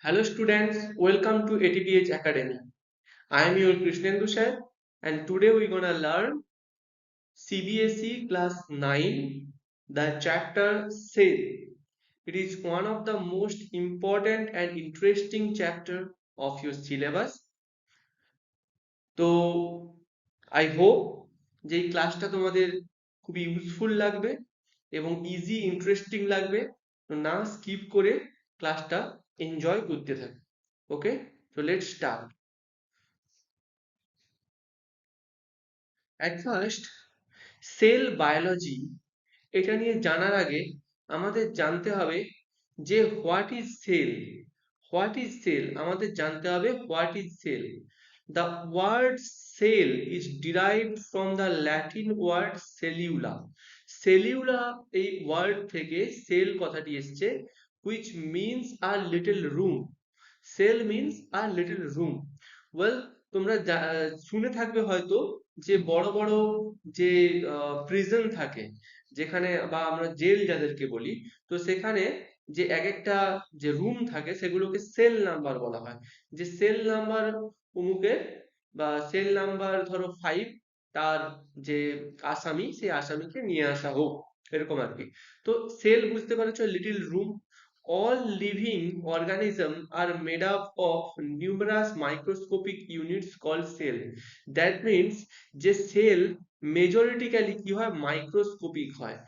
Hello students, welcome to ATPH Academy. I am your Krishnendu sir and today we're gonna learn CBSE class 9, the chapter Cell. It is one of the most important and interesting chapter of your syllabus. তো I hope যে এই ক্লাসটা তোমাদের খুবই useful লাগবে এবং easy interesting লাগবে, তো না স্কিপ করে ক্লাসটা এনজয় করতে থাকবে। ওকে, so let's start. At first, sell biology এটা নিয়ে জানার আগে আমাদের জানতে হবে যে হোয়াট ইজ সেল আমাদের জানতে হবে what is cell. The word cell is derived from the Latin word cellula. Cellula এই ওয়ার্ড থেকে সেল কথাটি এসছে, which means a little room. Cell means a little room. Well, তোমরা শুনে থাকবে হয়তো যে বড় বড় যে প্রিজন থাকে, যেখানে বা আমরা জেল যাদেরকে বলি, তো সেখানে যে এক একটা যে রুম থাকে সেগুলোকে সেল নাম্বার বলা হয়। যে সেল নাম্বার অমুকের বা সেল নাম্বার ধরো 5, তার যে আসামি সেই আসামিকে নিয়ে আসা হোক, এরকম আর কি। তো সেল বুঝতে পারছো, little room. All living organisms are made up of numerous microscopic units called cell. That means যে সেল মেজরিটিক্যালি কি হয়, মাইক্রোস্কোপিক হয়।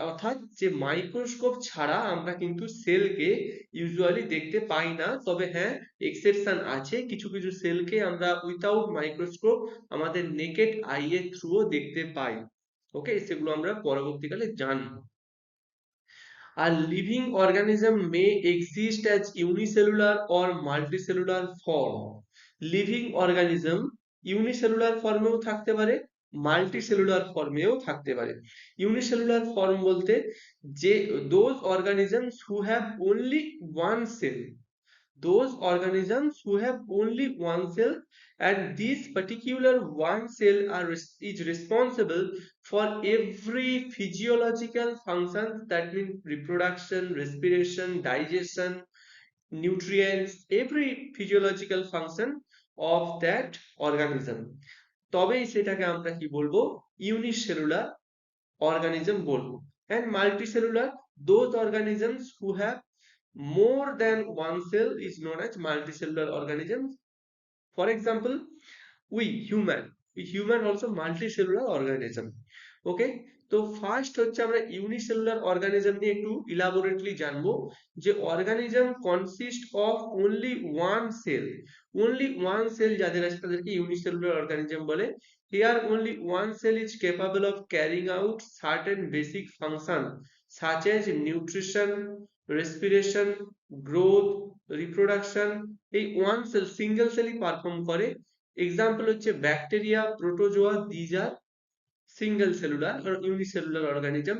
অর্থাৎ যে মাইক্রোস্কোপ ছাড়া আমরা কিন্তু সেলকে ইউজুয়ালি দেখতে পাই না। তবে হ্যাঁ, এক্সেপশন আছে, কিছু কিছু সেলকে আমরা উইথাউট মাইক্রোস্কোপ আমাদের নেকেড আই এর থ্রুও দেখতে পাই। ওকে, সেগুলো আমরা পরবর্তীকালে জানবো। A living organism may exist as unicellular or multicellular form. Living organism unicellular ফর্মেও থাকতে পারে, মাল্টিসেলুলার ফর্মেও থাকতে পারে। ইউনিসেলুলার ফর্ম বলতে যে those organisms who have only one cell, those organisms who have only one cell, and this particular one cell is responsible for every physiological function, that means reproduction, respiration, digestion, nutrients, every physiological function of that organism. তবেই সেটাকে আমরা কি বলবো, unicellular organism বলবো। and multicellular, those organisms who have more than one cell is known as multicellular organisms. For example, we human also multicellular organism. Okay, তো first হচ্ছে আমরা unicellular organism নিয়ে একটু ইলাবোরেটলি জানবো। যে organism consist of only one cell যাদের আছে তাদেরকে ইউনিসেলুলার অর্গানিজম বলে। Here only one cell is capable of carrying out certain basic function such as nutrition, respiration, growth, reproduction. এই ওয়ান সেল সিঙ্গেল সেলই পারফর্ম করে। Example হচ্ছে bacteria, protozoa, these are single cellular or unicellular organism.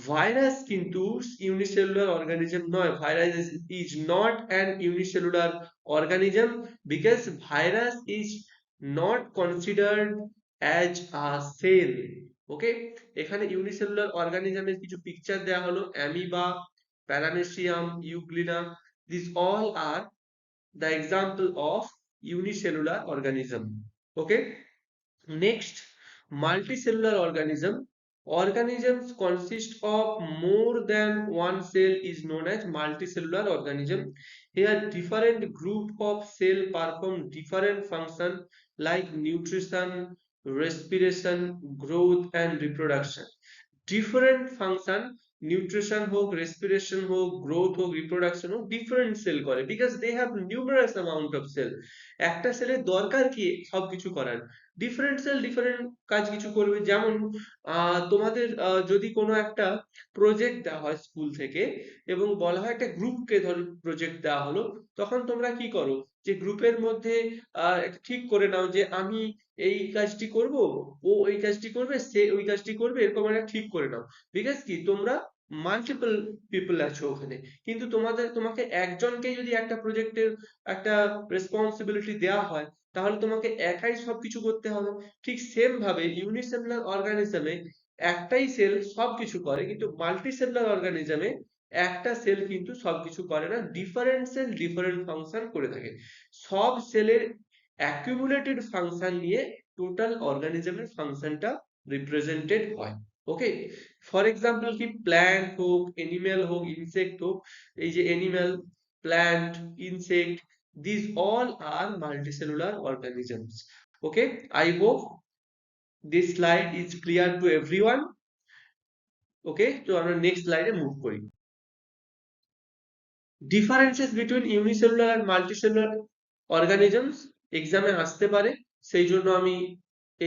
Virus কিন্তু unicellular organism নয়। Virus is not an unicellular organism because virus is not considered as a cell. ওকে, এখানে unicellular অর্গানিজমের কিছু picture দেওয়া হলো, amoeba, paramecium, euglena, these all are the example of unicellular organism. Okay, next, multicellular organism. Organisms consist of more than one cell is known as multicellular organism. Here different group of cell perform different function like nutrition, respiration, growth and reproduction. Different function, nutrition হোক, respiration হোক, growth হোক, reproduction হোক, different cell করে because they have numerous amount of cell. একটা সেলের দরকার কি সবকিছু করার, ডিফারেন্ট সেল ডিফারেন্ট কাজ কিছু করবে। যেমন তোমাদের যদি কোনো একটা প্রজেক্ট দেওয়া হয় স্কুল থেকে এবং বলা হয় একটা গ্রুপকে ধরো প্রজেক্ট দেওয়া হলো, তখন তোমরা কি করো, যে গ্রুপের মধ্যে ঠিক করে নাও যে আমি এই কাজটি করব, ও ওই কাজটি করবে, সে ওই কাজটি করবে, এরকম একটা ঠিক করে নাও। বিকজ কি তোমরা মাল্টিপল পিপল আছো ওখানে, কিন্তু তোমাকে একজনকে যদি একটা প্রজেক্টের একটা রেসপন্সিবিলিটি দেওয়া হয় তাহলে তোমাকে একাই সবকিছু করতে হবে। ঠিক সেম ভাবে ইউনিসেলুলার অর্গানিজমে একটাই সেল সবকিছু করে, কিন্তু মাল্টিসেলুলার অর্গানিজমে একটা সেল কিন্তু সবকিছু করে না, ডিফারেন্ট সেল ডিফারেন্ট ফাংশন করে থাকে। সব সেলের অ্যাকিউমুলেটেড ফাংশন নিয়ে টোটাল অর্গানিজমের ফাংশনটা রিপ্রেজেন্টেড হয়। ওকে, ফর এক্সাম্পল কি, প্ল্যান্ট হোক, এনিম্যাল হোক, ইনসেক্ট হোক, এই যে animal, plant, insect, these all are multicellular organisms. Okay, I hope this slide is clear to everyone. ওকে, তো আমরা নেক্সট স্লাইডে মুভ করি। ডিফারেন্সেস বিটুইন ইউনিসেলুলার আর মাল্টিসেলুলার অর্গানিজমস এক্সামে আসতে পারে, সেই জন্য আমি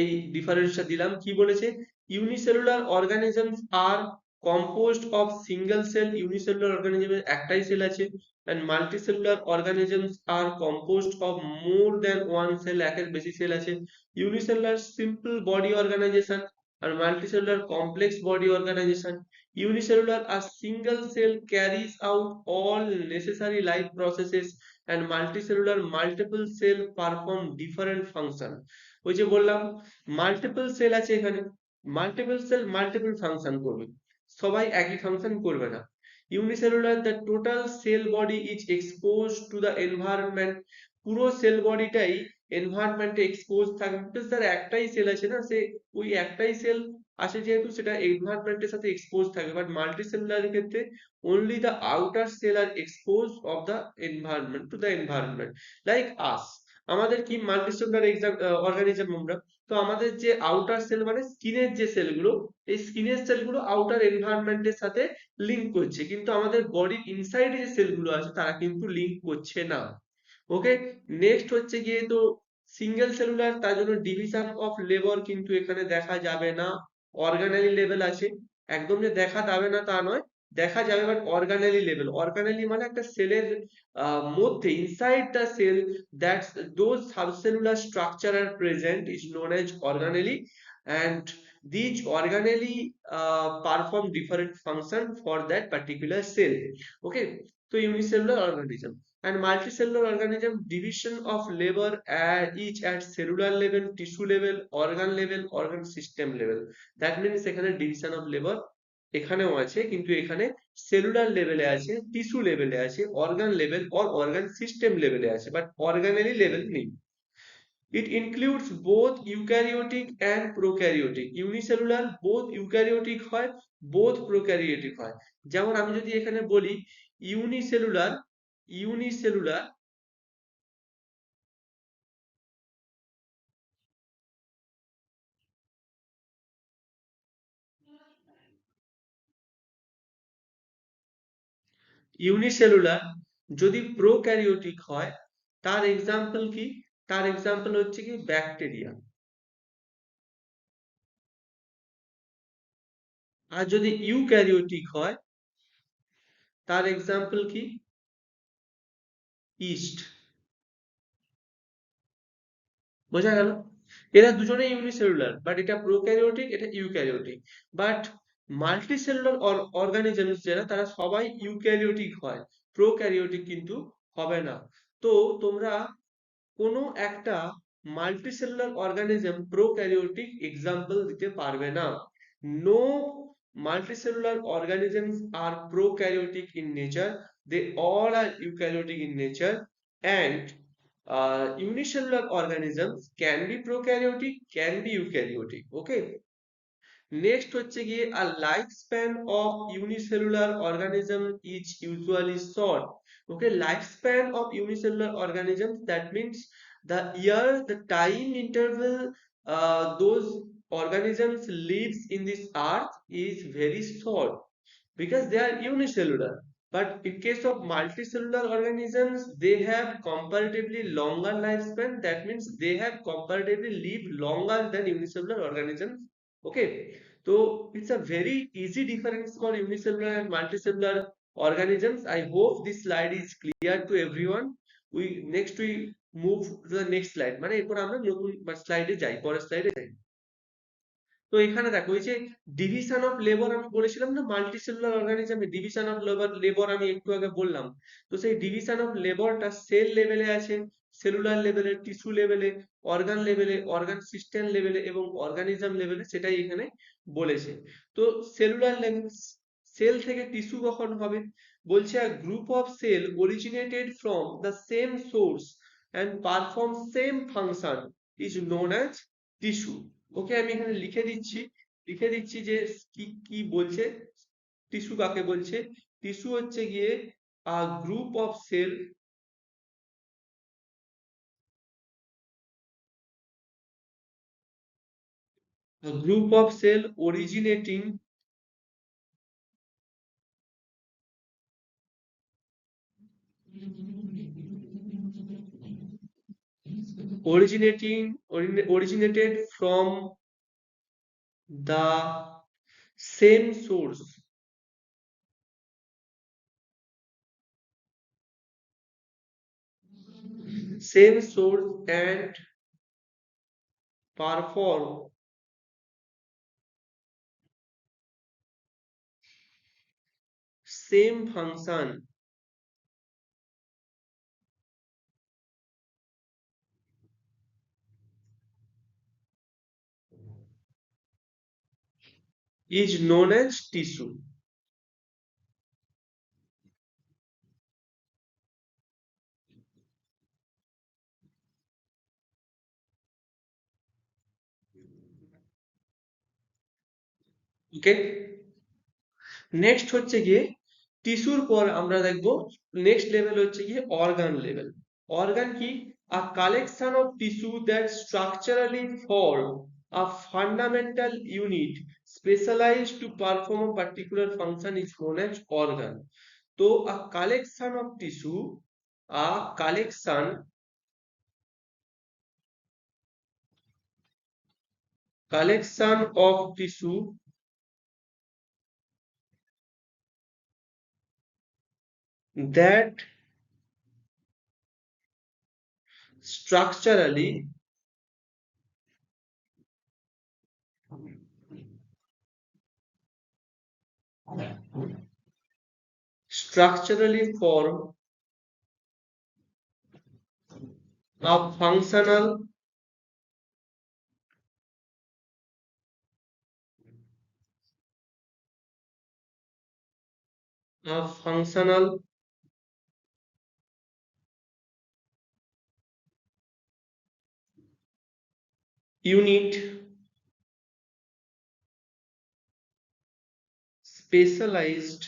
এই ডিফারেন্সটা দিলাম। কি বলেছে, unicellular organisms are composed of single cell, unicellular অর্গানিজমের একটাই সেল আছে, and multicellular organisms are composed of more than one cell, একের বেশি সেল আছে। ইউনিসেলুলার সিম্পল বডি অর্গানাইজেশন আর multicellular complex body organisation. Unicellular, a single cell carries out all necessary life processes, and multicellular, multiple cell perform different function. ওই যে বললাম multiple sell আছে এখানে, multiple sell multiple function করবে, সবাই একই function করবে না। Unicellular, the total cell body is exposed to the environment, পুরো সেল বডিটাই এনভায়রনমেন্টে এক্সপোজ থাকবে, because তার একটাই সেল আছে না, সে ওই একটাই সেল আসে যেহেতু সেটা এনভায়রনমেন্টের সাথে এক্সপোজ থাকবে। বাট মাল্টিসেলুলার ক্ষেত্রে only the outer cell are exposed of the environment to the environment, like us, আমাদের কি মাল্টিসেলুলার অর্গানিজম আমরা, তো আমাদের যে আউটার সেল মানে স্কিনের যে সেলগুলো, এই স্কিনের সেলগুলো আউটার এনভায়রনমেন্টের সাথে লিংক করছে, কিন্তু আমাদের বডির ইনসাইডে যে সেলগুলো আছে তারা কিন্তু লিংক করছে না। ওকে, নেক্সট হচ্ছে গিয়ে তো সিঙ্গেল সেলুলার, তার জন্য ডিভিশন অফ লেবার কিন্তু এখানে দেখা যাবে না, অর্গানেলি লেভেল আছে, একদম যে দেখা যাবে না তা নয়, দেখা যাবে, বাট অর্গানেলি লেভেল, অর্গানেলি মানে একটা সেলের মধ্যে inside the cell that those subcellular structure are present is known as organelle, and these organelle perform different function for that particular cell. Okay, so unicellular organism and multicellular organism, division of labor at each at cellular level, tissue level, organ system level. That means এখানে division of labor এখানেও আছে, কিন্তু এখানে cellular লেভেলে আছে, tissue লেভেলে আছে, organ level or organ system লেভেলে আছে, বাট অর্গানেলি লেভেল নেই। It includes both eukaryotic and prokaryotic. Unicellular both eukaryotic হয়, both prokaryotic হয়। যেমন আমি যদি এখানে বলি ইউনিসেলুলার, ইউনিসেলুলার ইউনিসেলুলার যদি প্রোক্যারিওটিক হয়, তার এক্সাম্পল কি, তার এক্সাম্পল হচ্ছে কি ব্যাকটেরিয়া। আর যদি ইউক্যারিওটিক হয়, তার এক্সাম্পল কি, ইস্ট। বোঝা গেল, এরা দুজনেই ইউনিসেলুলার, বাট এটা প্রোক্যারিওটিক, এটা ইউক্যারিওটিক। বাট মাল্টিসেলুলার অর্গানিজমস যারা, তারা সবাই ইউক্যারিওটিক হয়, প্রোক্যারিওটিক কিন্তু হবে না। তো তোমরা কোনো একটা মাল্টিসেলুলার অর্গানিজম প্রোক্যারিওটিক এক্সাম্পল দিতে পারবে না। No multicellular organisms are prokaryotic in nature, they all are eukaryotic in nature, and unicellular organisms can be prokaryotic, can be eukaryotic. Okay, next হচ্ছে গিয়ে a lifespan of unicellular organism is usually short. Okay, lifespan of unicellular organisms, that means the year, the time interval those organisms lives in this earth is very short, because they are unicellular. But in case of multicellular organisms, they have comparatively longer lifespan, that means they have comparatively live longer than unicellular organisms. Okay, so it's a very easy difference for unicellular and multicellular organisms. I hope this slide is clear to everyone. We move to the next slide, মানে এরপর আমরা নতুন স্লাইডে যাই, পরের স্লাইডে যাই। তো এখানে দেখো এই যে ডিভিশন অফ লেবার আমি বলেছিলাম না, মাল্টিসেলুলার অর্গানিজমে ডিভিশন অফ লেবার আমি একটু আগে বললাম, তো সেই ডিভিশন অফ লেবারটা সেল লেভেলে আছে, সেলুলার লেভেলে, টিস্যু লেভেলে, অর্গান সিস্টেম লেভেলে এবং অর্গানিজম লেভেলে, সেটাই এখানে বলেছে। তো সেলুলার লেভেল, সেল থেকে টিস্যু কখন হবে? বলছে a group of cell originated from the same source and perform same function is known as tissue. ওকে, আমি এখানে লিখে দিচ্ছি যে কি কি বলছে, টিস্যু কাকে বলছে। টিস্যু হচ্ছে গিয়ে a group of cell, originating originated from the same source and perform same function is known as tissue. Okay, next হচ্ছে গিয়ে টিস্যুর পর আমরা দেখব নেক্সট লেভেল হচ্ছে গিয়ে অর্গান লেভেল। অর্গান কি? A collection of tissue that structurally form a fundamental unit specialised to perform a particular function is known as organ. তো a collection of tissue, a collection of tissue that structurally form a functional unit specialized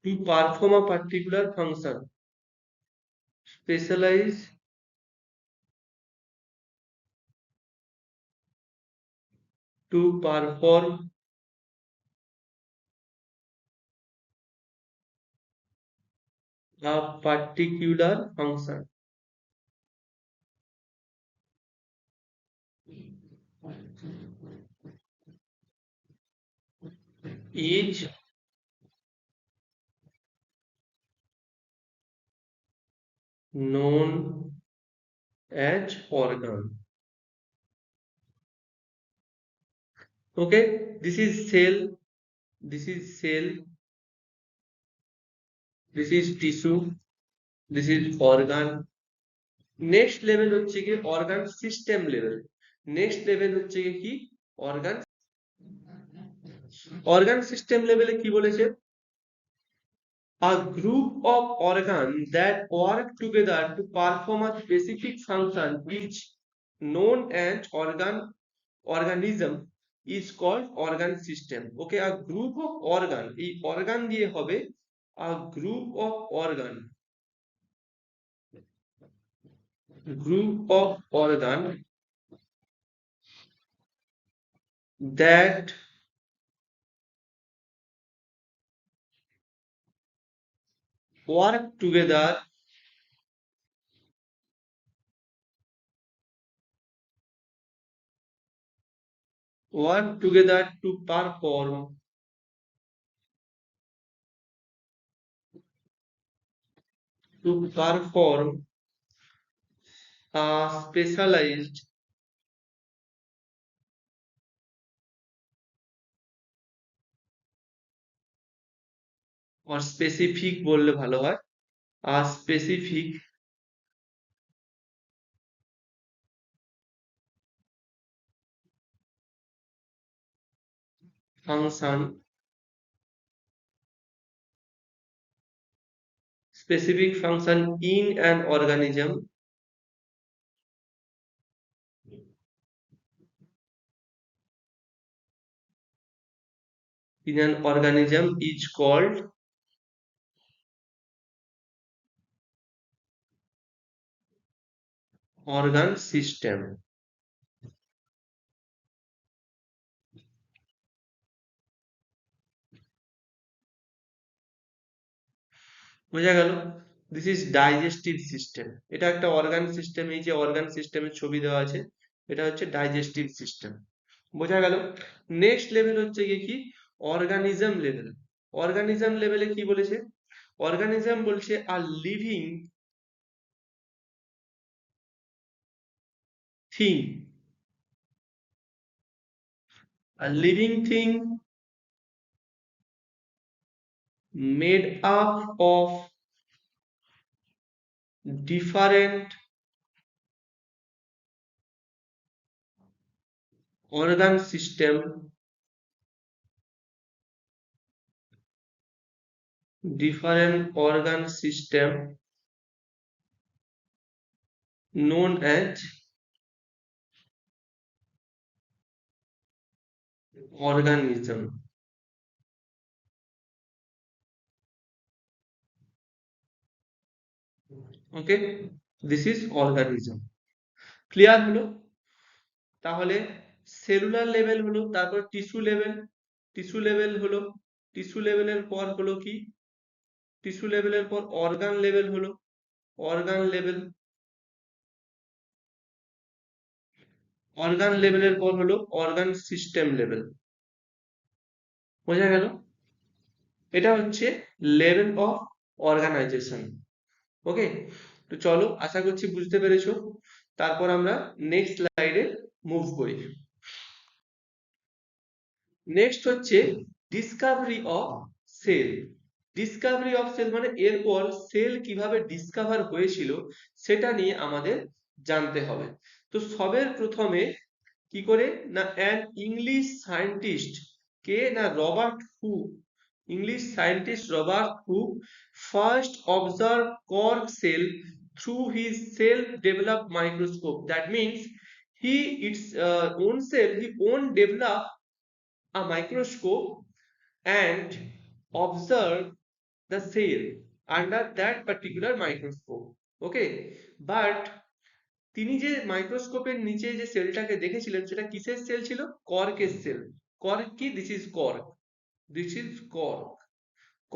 to perform a particular function, specialized to perform a particular function is known as organ. Okay, this is cell, this is cell, this is tissue, this is organ. Next level হচ্ছে কি organ system level. Next level হচ্ছে কি organ system লেভেলে কি বলেছে? A group of organs that work together to perform a specific function is known as organism is called organ system. Okay, a group of organ, এই organ দিয়ে হবে a group of organ that work together to perform a specialized or specific বললে ভালো হয়, a specific function, specific function in an organism, is called organ system. বোঝা গেল? This is digestive system. এটা একটা অর্গান সিস্টেম। এই যে organ সিস্টেমের ছবি দেওয়া আছে, এটা হচ্ছে ডাইজেস্টিভ সিস্টেম। বোঝা গেল? নেক্সট লেভেল হচ্ছে গিয়ে কি, অর্গানিজম লেভেল। অর্গানিজম লেভেলে কি বলেছে? অর্গানিজম বলছে are living thing, a living thing made up of different organ system, different organ system known as organism. Okay, this is organism. Clear হলো? তাহলে সেলুলার লেভেল হলো, তারপর টিস্যু লেভেল। টিস্যু লেভেল হলো, tissue লেভেলের পর হলো কি, টিস্যু লেভেলের পর অর্গান লেভেল হলো, অর্গান লেভেল। অর্গান লেভেলের পর হলো অর্গান সিস্টেম লেভেল। বোঝা গেল? এটা হচ্ছে লেভেল অফ অর্গানাইজেশন। ওকে, তো চলো, আশা করছি বুঝতে পেরেছো। তারপর আমরা নেক্সট স্লাইডে মুভ করি। নেক্সট হচ্ছে discovery of cell. Discovery of cell মানে এরপর সেল কিভাবে ডিসকাভার হয়েছিল সেটা নিয়ে আমাদের জানতে হবে। তো সবের প্রথমে কি করে না, অ্যান ইংলিশ সায়েন্টিস্ট, কে না, Robert Hooke, English scientist Robert Hooke first observe cork cell through his self developed microscope. That means he its own self, he own develop a microscope and observe the cell under that particular microscope. Okay, but তিনি যে মাইক্রোস্কোপের নিচে যে সেলটাকে দেখেছিলেন সেটা কিসের sell ছিল? কর্কের sell. Cork কি? This is cork, this is cork.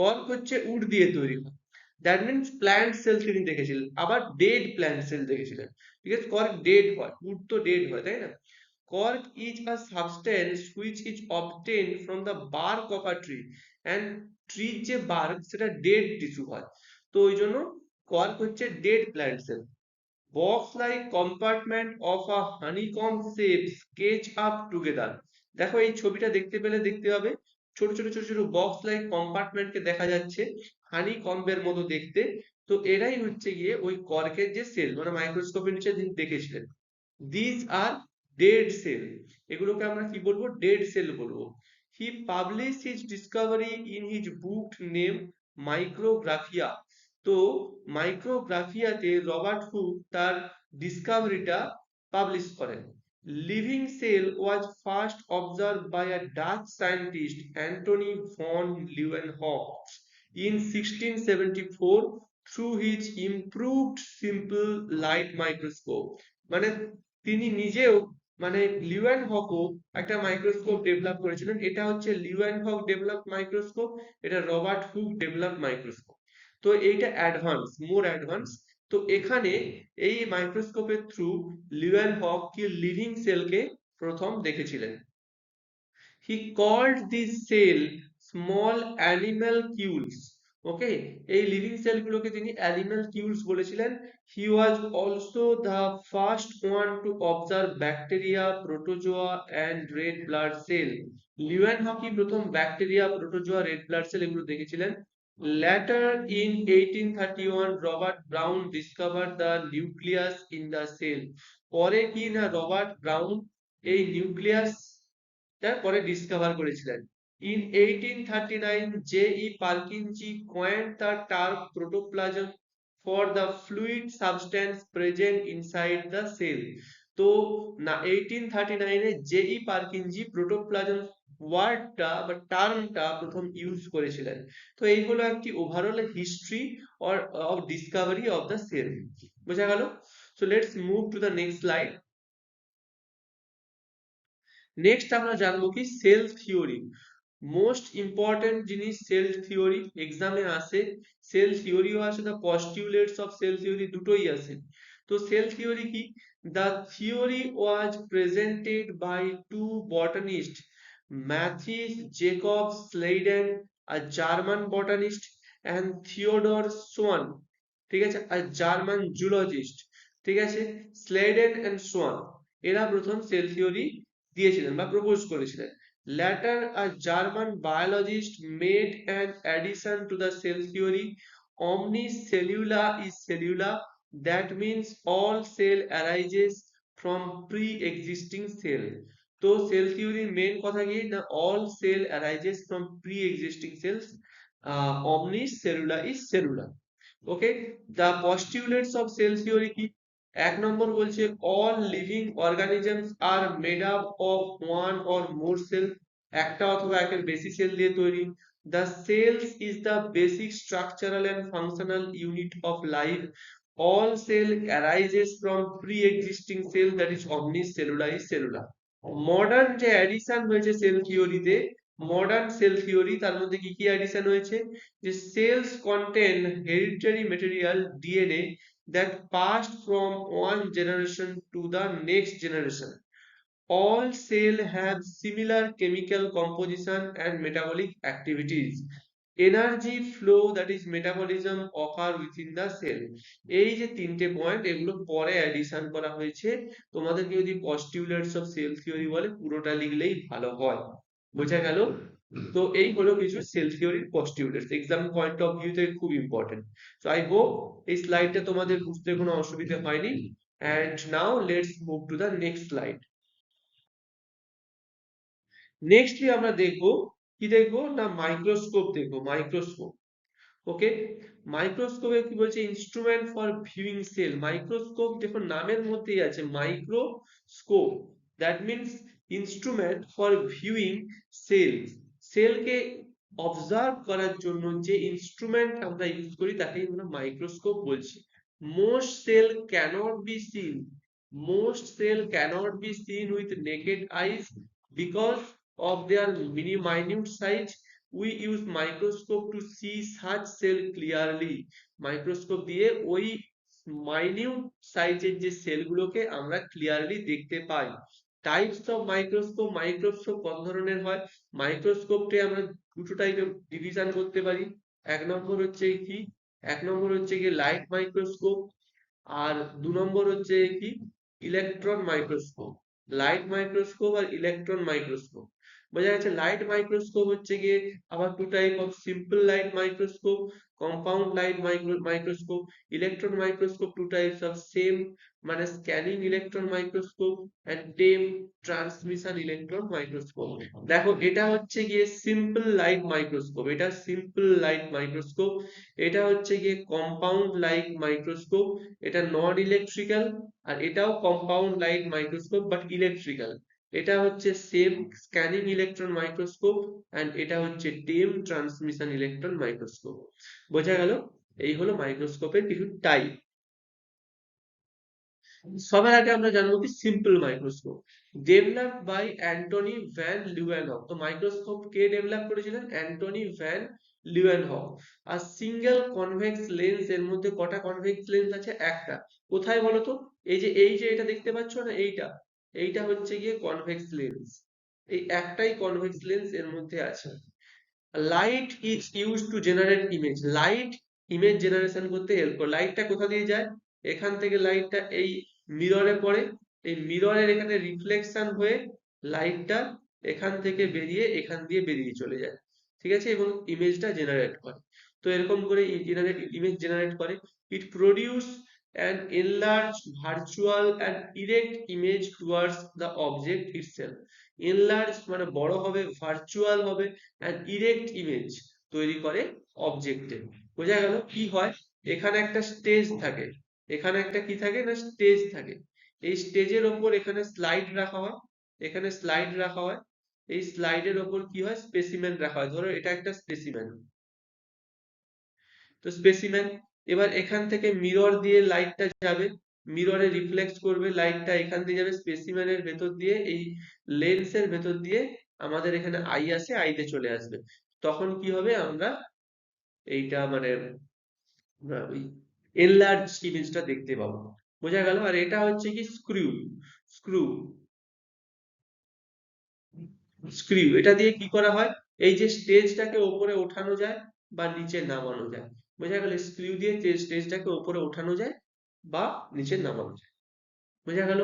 Cork হচ্ছে উড দিয়ে তৈরি হয়। দ্যাট মিনস প্ল্যান্ট সেল তিনি দেখেছিলেন, আবার ডেড প্ল্যান্ট সেল দেখেছিলেন। ঠিক আছে, কর্ক ডেড হয়, উড তো ডেড হয়, তাই না? Cork is a substance which is obtained from the bark of a tree, and ট্রির যে বার্ক সেটা ডেড টিস্যু হয়, তো ওই জন্য কর্ক হচ্ছে dead plant sell. Box like compartment of a honeycomb shape sketch up together. দেখো এই ছবিটা দেখতে পেলে দেখতে হবে ছোট ছোট ছোট ছোট বক্স লাইক কম্পার্টমেন্টকে দেখা যাচ্ছে হানি কম্বের মতো দেখতে। তো এরাই হচ্ছে গিয়ে ওই কর্কের যে সেল, মানে মাইক্রোস্কোপের নিচে দেখেছিলেন। দিস আর ডেড সেল, এগুলোকে আমরা কি বলবো? ডেড সেল বলবো। He publish his discovery in his book name Micrographia. তো মাইক্রোগ্রাফিয়াতে রবার্ট হুক তার ডিসকভারিটা পাবলিশ করেন। Living cell was first observed by a Dutch scientist Antony van Leeuwenhoek in 1674 through his improved simple light microscope। মানে তিনি নিজেও, মানে Leeuwen হকও একটা মাইক্রোস্কোপ ডেভেলপ করেছিলেন। এটা হচ্ছে লিউয়েন হক ডেভেলপ মাইক্রোস্কোপ, এটা রবার্ট হুক ডেভেলপ মাইক্রোস্কোপ। তো এইটা অ্যাডভান্স, মোর অ্যাডভান্স। তো এখানে এই মাইক্রোস্কোপের থ্রু লিউয়েন হক কি লিভিং সেলকে প্রথম দেখেছিলেন। He called this cell small animalcules. ওকে, এই লিভিং সেলগুলোকে তিনি অ্যানিমালকিউলস বলেছিলেন। He was also the first one to observe bacteria, protozoa and red blood cell. লিউয়েন হকি প্রথম bacteria, protozoa, red blood cell এগুলো দেখেছিলেন। Later in 1831 Robert Brown discovered the nucleus in the cell। পরে কি না, রবার্ট ব্রাউন এই nucleus তারপরে ডিসকভার করেছিলেন। In 1839, J.E. Parkinji coined the term protoplasm for the fluid substance present inside the cell. তো না 1839 এ জেই পার্কিনজি প্রোটোপ্লাজম ওয়ার্ডটা বা টার্মটা প্রথম ইউজ করেছিলেন। তো এই হলো একটি overall history or of discovery of the cell. বোঝা গেল? So let's move to the next slide. Next আমরা জানবো কি সেল থিওরি। মোস্ট ইম্পর্টেন্ট জিনিস সেল থিওরি, এক্সামে আসে, সেল থিওরিও আসে, the postulates of cell theory দুটোই আসে। তো সেল থিওরি কি? The theory was presented by two botanist, Matthias Jakob Schleiden, a German botanist, and Theodor Schwann, ঠিক আছে, আর জার্মান জুলজিস্ট, ঠিক আছে, স্লেডেন অ্যান্ড সোয়ান, এরা প্রথম সেল থিওরি দিয়েছিলেন বা প্রপোজ করেছিলেন। Later, a German biologist made an addition to the cell theory. Omnicellula is cellula. That means all cell arises from pre-existing cell. তো সেল থিওরির মেন কথা কি না, all cell arises from pre-existing cells. Omnicellula is cellula. Okay, the postulates of cell theory কি? এক নম্বর বলছে all living organisms are made up of one or more cell, একটা অথবা একের বেশি সেল দিয়ে তৈরি। The cells is the basic structural and functional unit of life. All cell arises from pre existing cell, that is omnicellula is cellula. Modern যে addition হয়েছে cell থিওরিতে, modern cell theory, তার মধ্যে কি কি অ্যাডিশন হয়েছে? যে cells contain hereditary material DNA that passed from one generation to the next generation. All cells have similar chemical composition and metabolic activities. Energy flow, that is metabolism, occur within the cell. এই যে তিনটে point, এগুলো পরে addition করা হয়েছে। তোমাদেরকে যদি postulates of cell theory বলে পুরোটা লিখলেই ভালো হয়। বোঝা গেল? তো এই হলো কিছু সেল থিওরির postulates, exam point of view থেকে খুব ইম্পর্টেন্ট। সো আই হোপ এই স্লাইডটা তোমাদের বুঝতে কোনো অসুবিধা হয়নি। and now let's move to the next slide. Nextly আমরা দেখবো কি, দেখবো না মাইক্রোস্কোপ দেখবো, মাইক্রোস্কোপ। ওকে, মাইক্রোস্কোপে কি বলছে? Instrument for viewing cell. Microscope দেখো নামের মধ্যেই আছে microscope, that means instrument for viewing cell. সেলকে অবজার্ভ করার জন্য যে ইনস্ট্রুমেন্ট আমরা ইউজ করি তাকেই আমরা মাইক্রোস্কোপ বলছি। Most cell cannot be seen, most cell cannot be seen with naked eyes because of their minute size. We use microscope to see such cell clearly. Microscope দিয়ে ওই মাইনিউট সাইজের যে সেলগুলোকে আমরা ক্লিয়ারলি দেখতে পাই। টাইপস অফ মাইক্রোস্কোপ, মাইক্রোস্কোপ কত ধরনের হয়? মাইক্রোস্কোপকে আমরা দুটো টাইপে ডিভিশন করতে পারি। এক নম্বর হচ্ছে কি, এক নম্বর হচ্ছে কি লাইট মাইক্রোস্কোপ, আর দু নম্বর হচ্ছে কি ইলেকট্রন মাইক্রোস্কোপ। লাইট মাইক্রোস্কোপ আর ইলেকট্রন মাইক্রোস্কোপ। বোঝা গেছে? লাইট মাইক্রোস্কোপ হচ্ছে গিয়ে আবার two type of, simple light microscope, compound light microscope. Electron microscope two types of, SEM মানে scanning electron microscope and TEM transmission electron microscope. দেখো এটা হচ্ছে গিয়ে সিম্পল লাইট মাইক্রোস্কোপ, এটা সিম্পল লাইট মাইক্রোস্কোপ। এটা হচ্ছে গিয়ে কম্পাউন্ড লাইট মাইক্রোস্কোপ, এটা নন ইলেকট্রিক্যাল। আর এটাও compound light microscope but electrical. এটা হচ্ছে SEM scanning electron microscope and এটা হচ্ছে টেম ট্রান্সমিশন ইলেকট্রন মাইক্রোস্কোপ। বোঝা গেল? এই হলো মাইক্রোস্কোপের কিছু টাইপ। সবার আগে আমরা জানবো কি simple microscope, developed by Antony van Leeuwenhoek. তো মাইক্রোস্কোপ কে ডেভেলপ করেছিলেন? Antony van Leeuwenhoek. আর সিঙ্গেল কনভেক্স লেন্স, এর মধ্যে কটা কনভেক্স লেন্স আছে? একটা। কোথায় বলো তো? এই যে এটা দেখতে পাচ্ছ না, এইটা, এইটা হচ্ছে গিয়ে কনভেক্স লেন্স। এই একটাই কনভেক্স লেন্স এর মধ্যে আছে। Light is use to generate image, light image generation করতে হেল্প করে। লাইটটা কোথা দিয়ে যায়? এখান থেকে লাইটটা এই মিররে পড়ে, এই মিররের এখানে রিফ্লেকশন হয়ে লাইটটা এখান থেকে বেরিয়ে এখান দিয়ে বেরিয়ে চলে যায়, ঠিক আছে, এবং ইমেজটা জেনারেট করে। তো এরকম করে ইমেজ জেনারেট করে। ইট produce an enlarged virtual and erect image towards the object itself. Enlarge মানে বড় হবে, ভার্চুয়াল হবে, অ্যান্ড ইরেক্ট ইমেজ তৈরি করে অবজেক্টে। বোঝা গেল? কি হয়, এখানে একটা স্টেজ থাকে, এখানে একটা কি থাকে না স্টেজ থাকে, এই স্টেজের ওপর এখানে স্লাইড রাখা হয়, এখানে স্লাইড রাখা হয়, এই স্লাইডের ওপর কি হয় স্পেসিমেন রাখা হয়। ধরো এটা একটা স্পেসিমেন, তো স্পেসিমেন, এবার এখান থেকে মিরর দিয়ে লাইটটা যাবে, মিররে রিফ্লেক্ট করবে লাইটটা, এখান দিয়ে যাবে স্পেসিমেনের ভেতর দিয়ে, এই লেন্সের ভেতর দিয়ে আমাদের এখানে আই আছে, আইতে চলে আসবে। তখন কি হবে, আমরা এইটা মানে ওই এনলার্জ ইমেজটা দেখতে পাবো। বোঝা গেল? আর এটা হচ্ছে কি স্ক্রু, স্ক্রু, স্ক্রু এটা দিয়ে কি করা হয়, এই যে স্টেজটাকে উপরে ওঠানো যায় বা নিচে নামানো যায়। বোঝা গেল? স্ক্রু দিয়ে স্টেজটাকে উপরে ওঠানো যায় বা নিচে নামানো যায়। বোঝা গেল?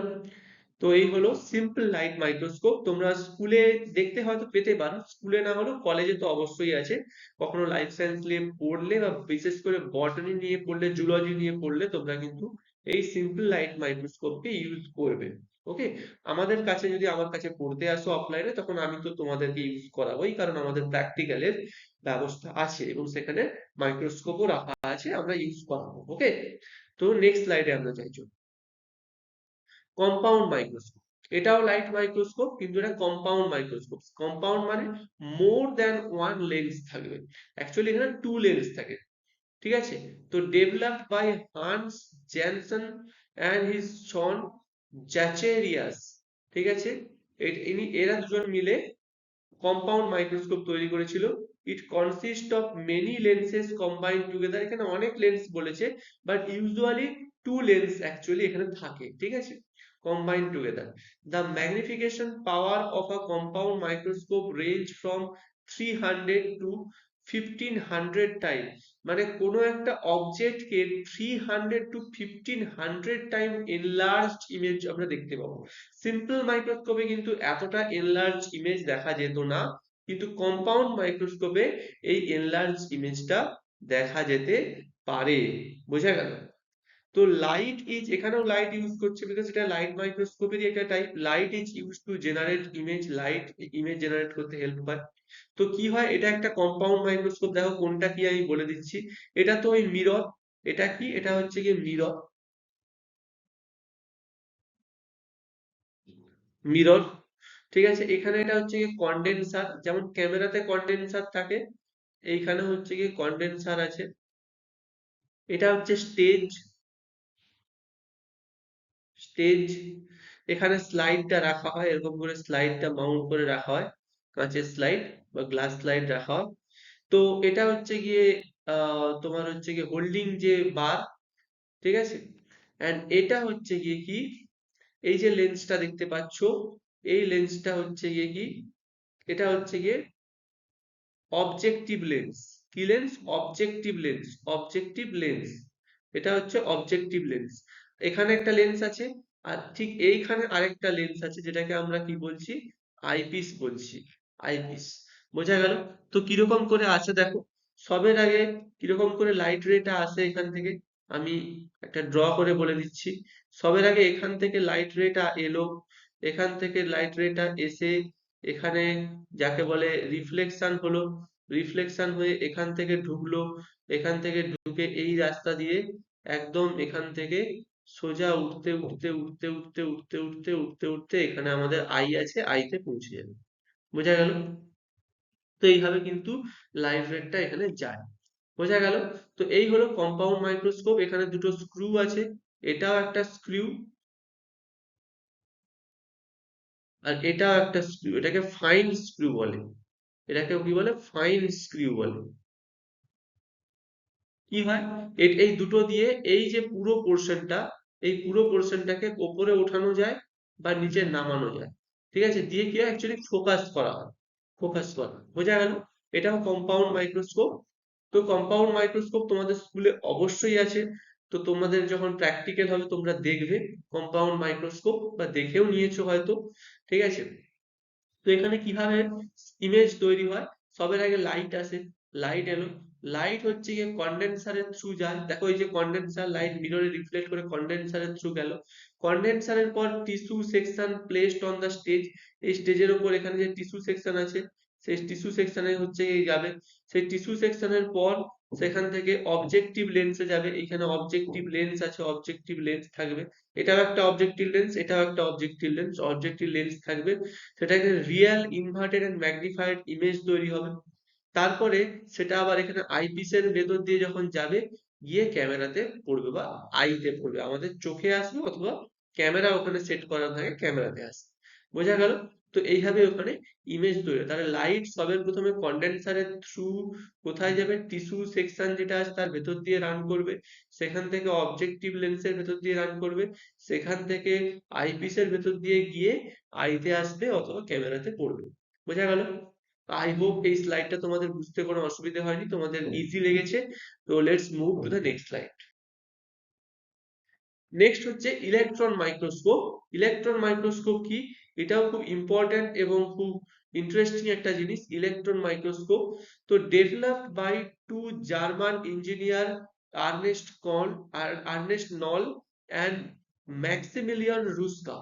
তো এই হলো সিম্পল লাইট মাইক্রোস্কোপ। তোমরা স্কুলে দেখতে হয়তো পেতে পারো, স্কুলে না হলেও কলেজে তো অবশ্যই আছে। কখনো লাইফ সায়েন্স নিয়ে পড়লে বা বিশেষ করে বটানি নিয়ে পড়লে, জুলজি নিয়ে পড়লে তোমরা কিন্তু এই সিম্পল লাইট মাইক্রোস্কোপকে ইউজ করবে। ওকে, আমাদের কাছে যদি আমার কাছে পড়তে আসো অফলাইনে, তখন আমি তো তোমাদেরকে ইউজ করাবোই, কারণ আমাদের প্র্যাকটিক্যালের ব্যবস্থা আছে এবং সেখানে মাইক্রোস্কোপও রাখা আছে, আমরা ইউজ করাবো। ওকে, তো নেক্সট স্লাইডে আমরা যাই। কম্পাউন্ড মাইক্রোস্কোপ, এটাও লাইট মাইক্রোস্কোপ কিন্তু এটা কম্পাউন্ড মাইক্রোস্কোপ। কম্পাউন্ড মানে মোর দ্যান ওয়ান লেন্স থাকবে, অ্যাকচুয়ালি এখানে টু লেন্স থাকে। ঠিক আছে, তো developed by Hans Janssen and his son Zacharias. ঠিক আছে, এরা দুজন মিলে কম্পাউন্ড মাইক্রোস্কোপ তৈরি করেছিল। It consist of many lenses combined together, এখানে অনেক লেন্স বলেছে, but usually two lens actually এখানে থাকে। ঠিক আছে, combined together. The magnification power of a compound microscope range from 300 to 1500 time, মানে কোনো একটা অবজেক্টকে 300 to 1500 টাইম এনলার্জড ইমেজ আমরা দেখতে পাবো। সিম্পল মাইক্রোস্কোপে কিন্তু এতটা এনলার্জ ইমেজ দেখা যেত না, কিন্তু কম্পাউন্ড মাইক্রোস্কোপে এই এনলার্জ ইমেজটা দেখা যেতে পারে। বোঝা গেল? তো লাইট ইজ, এখানেও লাইট ইউজ করছে, বিকজ এটা লাইট মাইক্রোস্কোপেরই একটা type. Light is use to generate image, light image generate করতে হেল্প পায়। তো কি হয়, এটা একটা কম্পাউন্ড মাইক্রোস্কোপ, দেখো কোনটা কি আমি বলে দিচ্ছি। এটা তো ওই মিরর, এটা কি, এটা হচ্ছে কি মিরর, মিরর। ঠিক আছে, এখানে এটা হচ্ছে কি কন্ডেন্সার, যেমন ক্যামেরাতে কন্ডেন্সার থাকে, এইখানে হচ্ছে কি কন্ডেন্সার আছে। এটা হচ্ছে স্টেজ, স্টেজ, এখানে স্লাইডটা রাখা হয়, এরকম করে স্লাইডটা মাউন্ট করে রাখা হয়, কাঁচের স্লাইড বা গ্লাস স্লাইড রাখা হয়। তো এটা হচ্ছে গিয়ে তোমার হচ্ছে গিয়ে হোল্ডিং যে বার। ঠিক আছে, এন্ড এটা হচ্ছে গিয়ে কি, এই যে লেন্সটা দেখতে পাচ্ছ, এই লেন্সটা হচ্ছে গিয়ে কি, এটা হচ্ছে গিয়ে অবজেক্টিভ লেন্স। কি lens? Objective lens, objective lens, এটা হচ্ছে অবজেক্টিভ লেন্স। এখানে একটা লেন্স আছে, আর ঠিক এইখানে আরেকটা লেন্স আছে, যেটাকে আমরা কি বলছি, আইপিস বলছি, আইপিস। বোঝা গেল? তো কিরকম করে আছে দেখো, সবের আগে কিরকম করে লাইট রেটা আসে এখান থেকে, আমি একটা ড্র করে বলে দিচ্ছি। সবের আগে এখান থেকে লাইট রেটা এলো, এখান থেকে লাইট রেটা এসে এখানে যাকে বলে রিফ্লেকশন হলো, রিফ্লেকশন হয়ে এখান থেকে ঢুকলো, এখান থেকে ঢুকে এই রাস্তা দিয়ে একদম এখান থেকে সোজা উঠতে উঠতে উঠতে উঠতে উঠতে উঠতে উঠতে উঠতে এখানে আমাদের আই আছে, আইতে পৌঁছে যাবে। বোঝা গেল? তো এইভাবে কিন্তু লাইট রেটটা এখানে যায়। বোঝা গেল? তো এই হলো কম্পাউন্ড মাইক্রোস্কোপ, এখানে দুটো স্ক্রু আছে, এটাও একটা স্ক্রু আর এটাও একটা স্ক্রু, এটাকে ফাইন স্ক্রু বলে, এটাকে কি বলে, ফাইন স্ক্রু বলে। কি হয়, এই দুটো দিয়ে এই যে পুরো পোর্শনটা, এই পুরো পোর্শনটাকে ওপরে ওঠানো যায় বা নিচে নামানো যায়। ঠিক আছে, দিয়ে কি হয়, অ্যাকচুয়ালি ফোকাস করা হয়, ফোকাস করা। বোঝা গেল? এটাও কম্পাউন্ড মাইক্রোস্কোপ। তো কম্পাউন্ড মাইক্রোস্কোপ তোমাদের স্কুলে অবশ্যই আছে, তো তোমাদের যখন প্র্যাকটিক্যাল হবে তোমরা দেখবে কম্পাউন্ড মাইক্রোস্কোপ, বা দেখেও নিয়েছো হয়তো। ঠিক আছে, তো এখানে কিভাবে ইমেজ তৈরি হয়, সবার আগে লাইট আসে, লাইট এলো, লাইট হচ্ছে গিয়ে কন্ডেন্সারের থ্রু যায়। দেখো এই যে কন্ডেন্সার, লাইট মিররে রিফ্লেক্ট করে কন্ডেন্সারের থ্রু গেল, কন্ডেন্সারের পর tissue section placed on the stage, এই স্টেজের উপর এখানে যে টিস্যু সেকশন আছে সেই টিস্যু সেকশনে হচ্ছে এই যাবে, সেই টিস্যু সেকশনের পর সেখান থেকে অবজেক্টিভ লেন্সে যাবে, এখানে অবজেক্টিভ লেন্স আছে, অবজেক্টিভ লেন্স থাকবে, এটাও একটা অবজেক্টিভ লেন্স, এটাও একটা অবজেক্টিভ লেন্স, অবজেক্টিভ লেন্স থাকবে, সেটাকে real inverted and magnified image তৈরি হবে। তারপরে সেটা আবার এখানে আইপিসের ভেতর দিয়ে যখন যাবে গিয়ে ক্যামেরাতে পড়বে বা আইতে পড়বে, আমাদের চোখে আসবে অথবা ক্যামেরা ওখানে সেট করা থাকে ক্যামেরাতে আসবে। বোঝা গেল? তো এইভাবে ওখানে ইমেজ তৈরি হয়। তাহলে লাইট সবের প্রথমে কন্ডেন্সারের থ্রু কোথায় যাবে, টিস্যু সেকশন যেটা আছে তার ভেতর দিয়ে রান করবে, সেখান থেকে অবজেক্টিভ লেন্সের ভেতর দিয়ে রান করবে, সেখান থেকে আইপিসের ভেতর দিয়ে গিয়ে আইতে আসবে অথবা ক্যামেরাতে পড়বে। বোঝা গেল? আই হোপ এই স্লাইডটা তোমাদের বুঝতে কোনো অসুবিধা হয়নি, তোমাদের ইজি লেগেছে। তো let's move to the next slide. Next হচ্ছে ইলেকট্রন মাইক্রোস্কোপ। ইলেকট্রন মাইক্রোস্কোপ কি, এটাও খুব ইম্পর্টেন্ট এবং খুব ইন্টারেস্টিং একটা জিনিস ইলেকট্রন মাইক্রোস্কোপ। তো developed by two German engineer Ernst Knoll আর Ernst Knoll and Maximilian Ruska.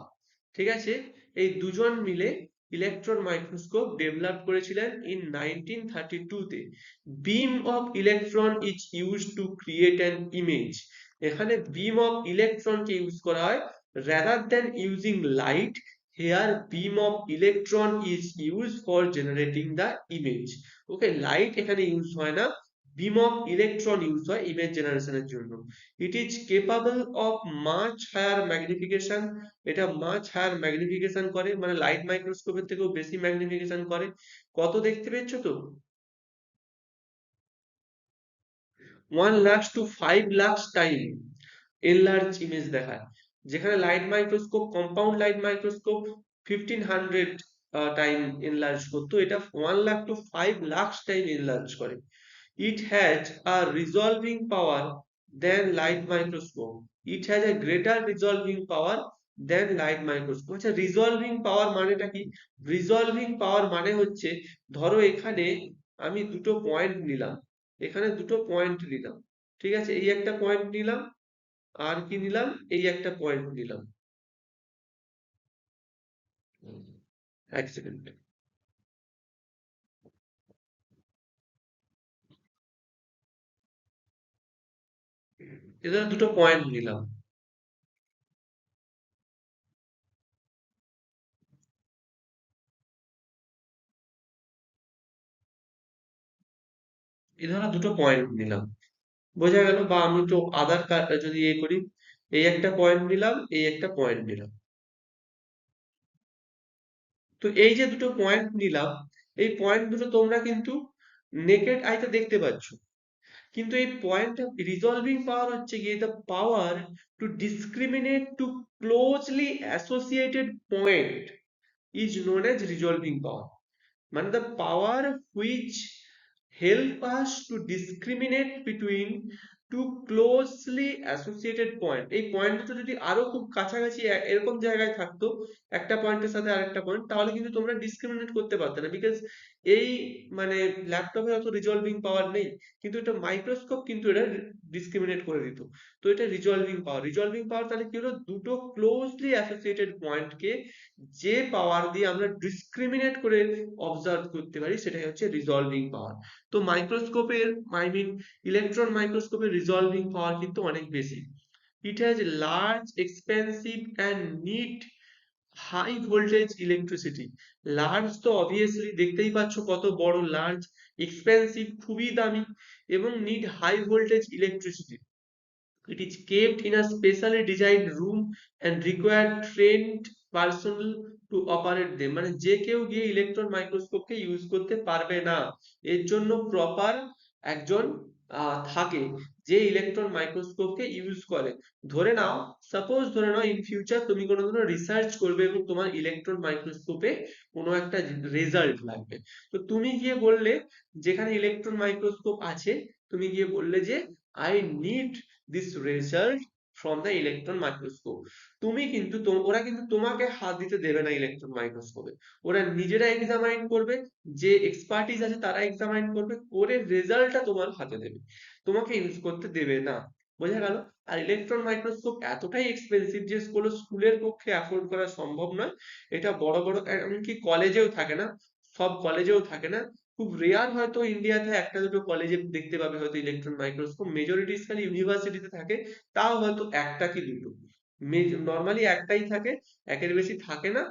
ঠিক আছে, এই দুজন মিলে ইলেকট্রন মাইক্রোস্কোপ ডেভেলপ করেছিলেন ইন 1932 তে। Beam of electron is used to create an image. এখানে beam of electron কে ইউজ করা হয় rather than using light, here beam of electron is used for generating the image. Okay, light এখানে use হয় না, beam of electron use হয় image জেনারেশনের জন্য। it is capable of much higher magnification, এটা much higher magnification করে, মানে light মাইক্রোস্কোপের থেকেও বেশি ম্যাগনিফিকেশন করে। কত দেখতে পেয়েছো তো, 1 lakhs to 5 lakhs time enlarge image দেখায়, যেখানে light microscope, compound light microscope 1500 time enlarge করতো, এটা 1 lakh to 5 lakh time enlarge করে। It has a resolving power than light microscope, it has a greater resolving power than light microscope. আচ্ছা, resolving power মানেটা কি? Resolving power মানে হচ্ছে, ধরো এখানে আমি দুটো পয়েন্ট নিলাম, এখানে দুটো পয়েন্ট নিলাম, ঠিক আছে, এই একটা পয়েন্ট নিলাম, আর কি নিলাম, এই একটা পয়েন্ট নিলাম, এক সেকেন্ড, এদের দুটো পয়েন্ট নিলাম, এই ধরো দুটো পয়েন্ট নিলাম, বোঝা গেল? বা আমি তো আধার কার্ড যদি এ করি, এই একটা পয়েন্ট নিলাম, এই একটা পয়েন্ট নিলাম। তো এই যে দুটো পয়েন্ট নিলাম, এই পয়েন্ট দুটো তোমরা কিন্তু নেকেড আইতে দেখতে পাচ্ছ, কিন্তু এই পয়েন্ট রিজলভিং পাওয়ার হচ্ছে গিয়ে the power to discriminate two closely associated point is known as resolving power. মানে the power which help us to discriminate between two closely associated point, এই পয়েন্ট দুটো যদি আরো খুব কাছাকাছি এরকম জায়গায় থাকতো একটা পয়েন্টের সাথে আরেকটা পয়েন্ট, তাহলে কিন্তু তোমরা ডিসক্রিমিনেট করতে পারতে না, বিকজ এই মানে ল্যাপটপে অত রিজলভিং পাওয়ার নেই, কিন্তু এটা মাইক্রোস্কোপ কিন্তু এটা ডিসক্রিমিনেট করে দিত। তো এটা রিজলভিং পাওয়ার, রিজলভিং পাওয়ার তাহলে কি হলো, দুটো ক্লোজলি অ্যাসোসিয়েটেড পয়েন্টকে যে পাওয়ার দিয়ে আমরা ডিসক্রিমিনেট করে অবজার্ভ করতে পারি সেটাই হচ্ছে রিজলভিং পাওয়ার। তো মাইক্রোস্কোপের, আই মিন ইলেকট্রন মাইক্রোস্কোপের রিজলভিং পাওয়ার কিন্তু অনেক বেশি। It has large expensive and need high voltage electricity. Large তো অবভিয়াসলি দেখতেই পাচ্ছ কত বড় লার্জ, এক্সপেন্সিভ খুবই দামি, এবং need high voltage electricity. It is kept in a specially designed room and required trained personnel to operate them, মানে যে কেউ গিয়ে ইলেকট্রন মাইক্রোস্কোপকে ইউজ করতে পারবে না, এর জন্য প্রপার একজন থাকে যে ইলেকট্রন মাইক্রোস্কোপকে ইউজ করে। ধরে নাও, সাপোজ ধরে নাও ইন ফিউচার তুমি কোনো রিসার্চ করবে এবং তোমার ইলেকট্রন মাইক্রোস্কোপে কোনো একটা রেজাল্ট লাগবে, তো তুমি গিয়ে বললে, যেখানে ইলেকট্রন মাইক্রোস্কোপ আছে, তুমি গিয়ে বললে যে I need this result from the electron microscope, তুমি কিন্তু ওরা কিন্তু তোমাকে হাত দিতে দেবে না ইলেকট্রন মাইক্রোস্কোপে, ওরা নিজেরা এক্সামাইন করবে, যে এক্সপার্টিস আছে তারা এক্সামাইন করবে, করে রেজাল্টটা তোমার হাতে দেবে, তোমাকে ইউজ করতে দেবে না। বোঝা গেল? আর ইলেকট্রন মাইক্রোস্কোপ এতটাই এক্সপেন্সিভ যে কোনো স্কুলের পক্ষে অ্যাফোর্ড করা সম্ভব নয়। এটা বড় বড় এমনকি কলেজেও থাকে না, সব কলেজেও থাকে না। খুব রেয়ার হয়তো ইন্ডিয়াতে একটা দুটো কলেজে দেখতে পাবে হয়তো ইলেকট্রন মাইক্রোস্কোপ, মেজরিটি খালি ইউনিভার্সিটিতে থাকে, তাও হয়তো একটা কি দুটো, নর্মালি একটাই থাকে, একের বেশি থাকে না।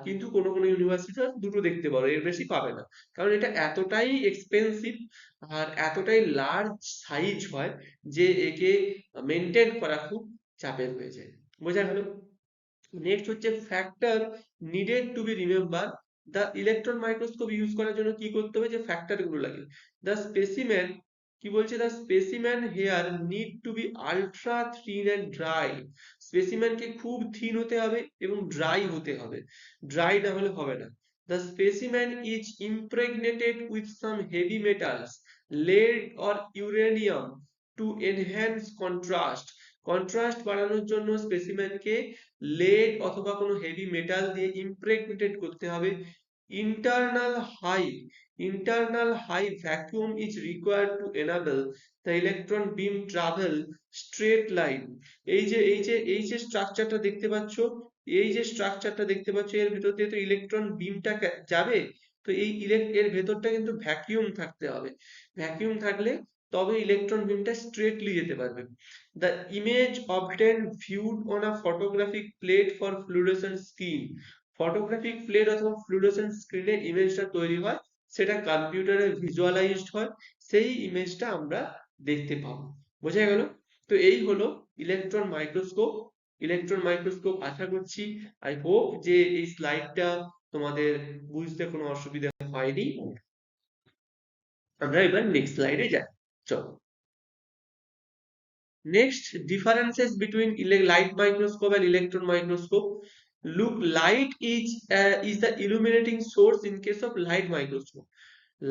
কিন্তু কোনো কোনো ইউনিভার্সিটি দুটো দেখতে পারো, এর বেশি পাবে না। কারণ এটা এতটাই এক্সপেন্সিভ আর এতটাই লার্জ সাইজ হয় যে একে মেনটেন করা খুব চাপের হয়ে যায়। বোঝা গেল? নেক্সট হচ্ছে factor needed to B remember. The electron microscope use করার জন্য কি করতে হবে, যে ফ্যাক্টর গুলো লাগে। দ্য স্পেসিম্যান, কি বলছে, the specimen here need to be ultra thin and dry. স্পেসিম্যানকে খুব থিন হতে হবে এবং ড্রাই হতে হবে, ড্রাই না হলে হবে না। The specimen is impregnated with some heavy metals, lead or uranium to enhance contrast। Contrast বাড়ানোর জন্য স্পেসিম্যানকে লেড অথবা কোনো হেভি মেটাল দিয়ে ইমপ্রেগনেটেড করতে হবে। Internal high internal high vacuum is required to enable the electron beam travel straight line. এই যে স্ট্রাকচারটা দেখতে পাচ্ছ, এর ভিতর দিয়ে তো ইলেকট্রন বিমটা যাবে। তো এর ভেতরটা কিন্তু ভ্যাকুয়াম থাকতে হবে, ভ্যাকুয়াম থাকলে তবে ইলেকট্রন বিমটা স্ট্রেটলি যেতে পারবে। The image obtained viewed on a photographic plate for fluorescent screen। photographic plate অথবা fluorescent screen এ ইমেজটা তৈরি হয়, সেটা কম্পিউটারে ভিজুয়ালাইজড হয়, সেই ইমেজটা আমরা দেখতে পাবো। বোঝা গেল? তো এই হলো ইলেকট্রন মাইক্রোস্কোপ। ইলেকট্রন মাইক্রোস্কোপ, আশা করছি, আই হোপ যে এই স্লাইডটা তোমাদের বুঝতে কোনো অসুবিধা হয়নি। আমরা এবার নেক্সট স্লাইডে যাই, চলো। Next, differences between light microscope and electron microscope. Look, light is the illuminating source in case of light microscope.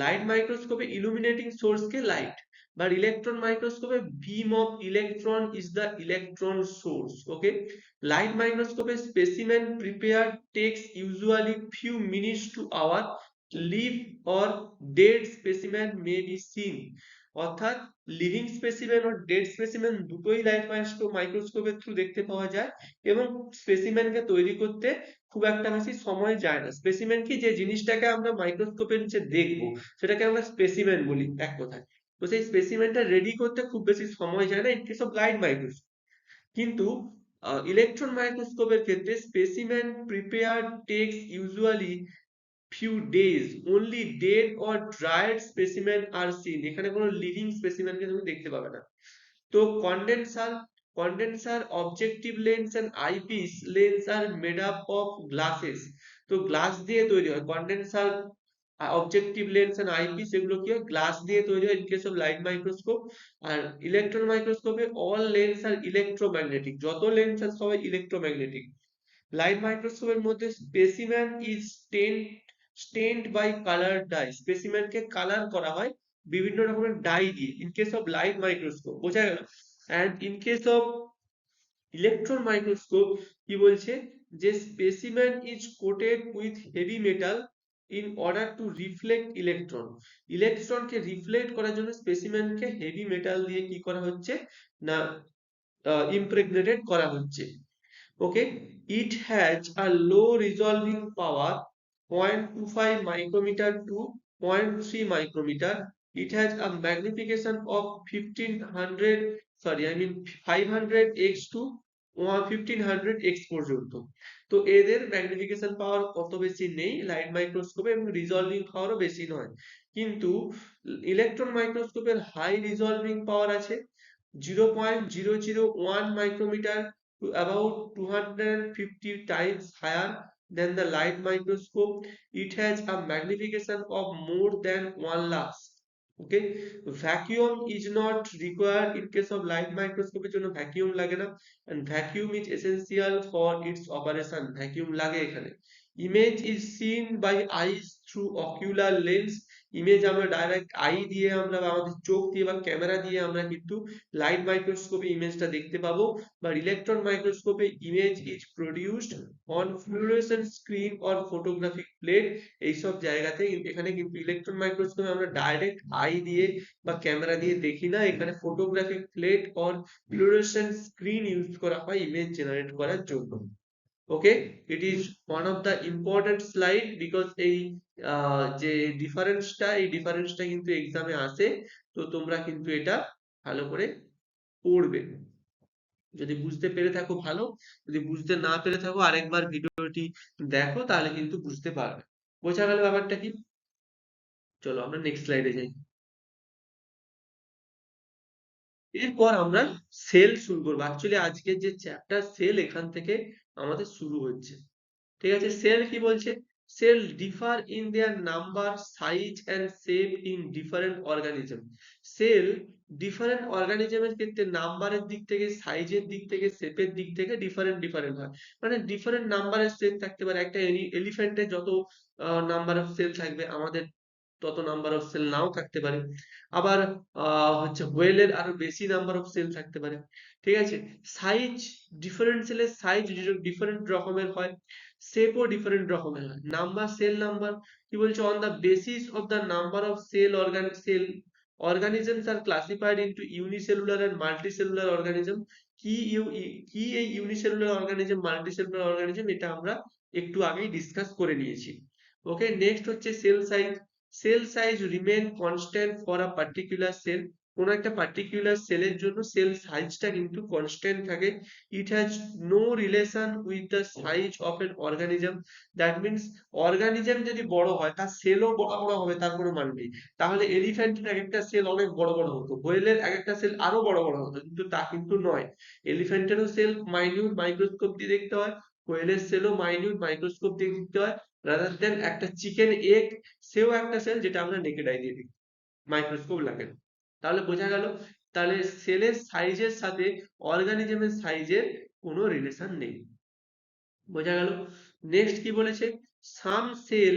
Light মাইক্রোস্কোপে ইলুমিনেটিং সোর্সকে লাইট, বাট ইলেকট্রন মাইক্রোস্কোপে beam of electron is the electron source. Okay, light মাইক্রোস্কোপে specimen prepare takes usually few minutes to hour, live or dead specimen may be seen. অর্থাৎ living specimen ও dead specimen দুটোই light মাইক্রোস্কোপের through দেখতে পাওয়া যায়, এবং স্পেসিমেনকে তৈরি করতে খুব একটা বেশি সময় যায় না। স্পেসিমেন কি, যে জিনিসটাকে আমরা মাইক্রোস্কোপের নিচে দেখবো সেটাকে আমরা স্পেসিমেন বলি এক কথায়। তো সেই স্পেসিমেনটা রেডি করতে খুব বেশি সময় যায় না in case of light microscope. কিন্তু ইলেকট্রন মাইক্রোস্কোপের ক্ষেত্রে specimen prepare takes usually few days, only dead or dried specimen are seen। এখানে কোনো লিভিং স্পেসিমেনকে তুমি দেখতে পাবে না। তো condenser objective lens and eyepiece lens are made up of glasses. তো গ্লাস দিয়ে তৈরি হয় condenser, objective lens and eyepiece, এগুলো কি হয়, গ্লাস দিয়ে তৈরি হয় in case of light microscope. আর ইলেকট্রন মাইক্রোস্কোপে অল লেন্স আর ইলেকট্রোম্যাগনেটিক, যত লেন্স আছে সবাই ইলেকট্রোম্যাগনেটিক। লাইট মাইক্রোস্কোপের মধ্যে specimen is stained by colour dye. স্পেসিমেনকে কালার করা হয় বিভিন্ন রকমের ডাই দিয়ে in case of light microscope. বোঝা গেল? And in case of electron microscope কি বলছে, যে specimen is coated with heavy metal in order to reflect electron. ইলেকট্রনকে রিফ্লেক্ট করার জন্য স্পেসিমেনকে হেভি মেটাল দিয়ে কি করা হচ্ছে না, ইমপ্রেগনেটেড করা হচ্ছে। Okay, it has a low resolving power, 0.25 micrometer to 0.3 micrometer. It has a magnification of 1500, sorry, I mean 500x to 1500x পর্যন্ত। তো এদের ম্যাগনিফিকেশন পাওয়ার অত বেশি নেই লাইট মাইক্রোস্কোপে, এবং রিজলভিং পাওয়ারও বেশি নয়। কিন্তু ইলেকট্রন মাইক্রোস্কোপের হাই রিজলভিং পাওয়ার আছে, 0.001 micrometer to about 250 times higher than the light microscope. It has a magnification of more than 1 lakh. Okay, vacuum is not required in case of light microscope এর জন্য vacuum লাগে না, and vacuum is essential for its operation। vacuum লাগে এখানে। Image is seen by eyes through ocular lens image আমরা direct I দিয়ে আমরা বা আমাদের চোখ দিয়ে বা ক্যামেরা দিয়ে আমরা কিন্তু লাইট মাইক্রোস্কোপে ইমেজটা দেখতে পাবো, বা ইলেকট্রন মাইক্রোস্কোপে image is produced on fluorescent screen or photographic plate. এইসব জায়গাতে এখানে কিন্তু ইলেকট্রন মাইক্রোস্কোপে আমরা ডাইরেক্ট আই দিয়ে বা ক্যামেরা দিয়ে দেখি না, এখানে photographic plate or fluorescent screen use করা হয় ইমেজ জেনারেট করার জন্য। Okay, it is one of the important slide because এই যে ডিফারেন্সটা কিন্তু এক্সামে আসে, তো তোমরা কিন্তু এটা ভালো করে পড়বে। যদি বুঝতে পেরে থাকো ভালো, যদি বুঝতে না পেরে থাকো আরেকবার ভিডিওটি দেখো, তাহলে কিন্তু বুঝতে পারবে। বোঝা গেল ব্যাপারটা কি? চলো আমরা নেক্সট স্লাইডে যাই। এরপর আমরা সেল শুরু করবো। অ্যাকচুয়ালি আজকের যে চ্যাপ্টার সেল, এখান থেকে আমাদের শুরু হচ্ছে। ঠিক আছে, সেল কি বলছে? Cell differ in their number, size and shape in different organism. Cell different অর্গানিজমের ক্ষেত্রে নাম্বারের দিক থেকে, সাইজের দিক থেকে, শেপের দিক থেকে ডিফারেন্ট হয়। মানে ডিফারেন্ট নাম্বারের সেল থাকতে পারে। একটা এলিফ্যান্টের যত নাম্বার অফ সেল থাকবে, আমাদের তত নাম্বার অফ সেল নাও থাকতে পারে। আবার হচ্ছে হোয়েলের আরো বেশি নাম্বার অফ সেল থাকতে পারে। ঠিক আছে, সাইজ, ডিফারেন্ট সেলের সাইজ ডিফারেন্ট রকমের হয়, শেপও ডিফারেন্ট রকমের হয়। নাম্বার, সেল নাম্বার কি বলছে? On the basis of the number of cell organisms are classified into unicellular and multicellular organism। কি এই ইউনিসেলুলার অর্গানিজম, মাল্টিসেলুলার অর্গানিজম, এটা আমরা একটু আগেই ডিসকাস করে নিয়েছি। ওকে, নেক্সট হচ্ছে cell size. Cell size remain constant for a particular cell. কোন একটা পার্টিকুলার সেলের জন্য সেল সাইজটা কিন্তু কনস্ট্যান্ট থাকে। It has no relation with the size of an organism. That means organism যদি বড় হয়, তার সেলও বড় বড় হবে, তার কোনো মানে নেই। তাহলে এলিফ্যান্টের এক একটা সেল অনেক বড় বড় হতো, হোয়েলের এক একটা সেল আরো বড় বড় হতো, কিন্তু তা কিন্তু নয়। এলিফ্যান্টেরও সেল মাইনিউট মাইক্রোস্কোপ দিয়ে দেখতে হয়, হোয়েলের সেলও মাইনিউট মাইক্রোস্কোপ দিয়ে দেখতে হয়, রাদার দেন একটা চিকেন এগ, সেও একটা সেল যেটা আমরা নেকেড আই দিয়ে দেখি, মাইক্রোস্কোপ লাগে না। তাহলে বোঝা গেল, তাহলে সেলের সাইজের সাথে অর্গানিজমের সাইজের কোনো রিলেশন নেই। বোঝা গেল? নেক্সট কি বলেছে? সাম sell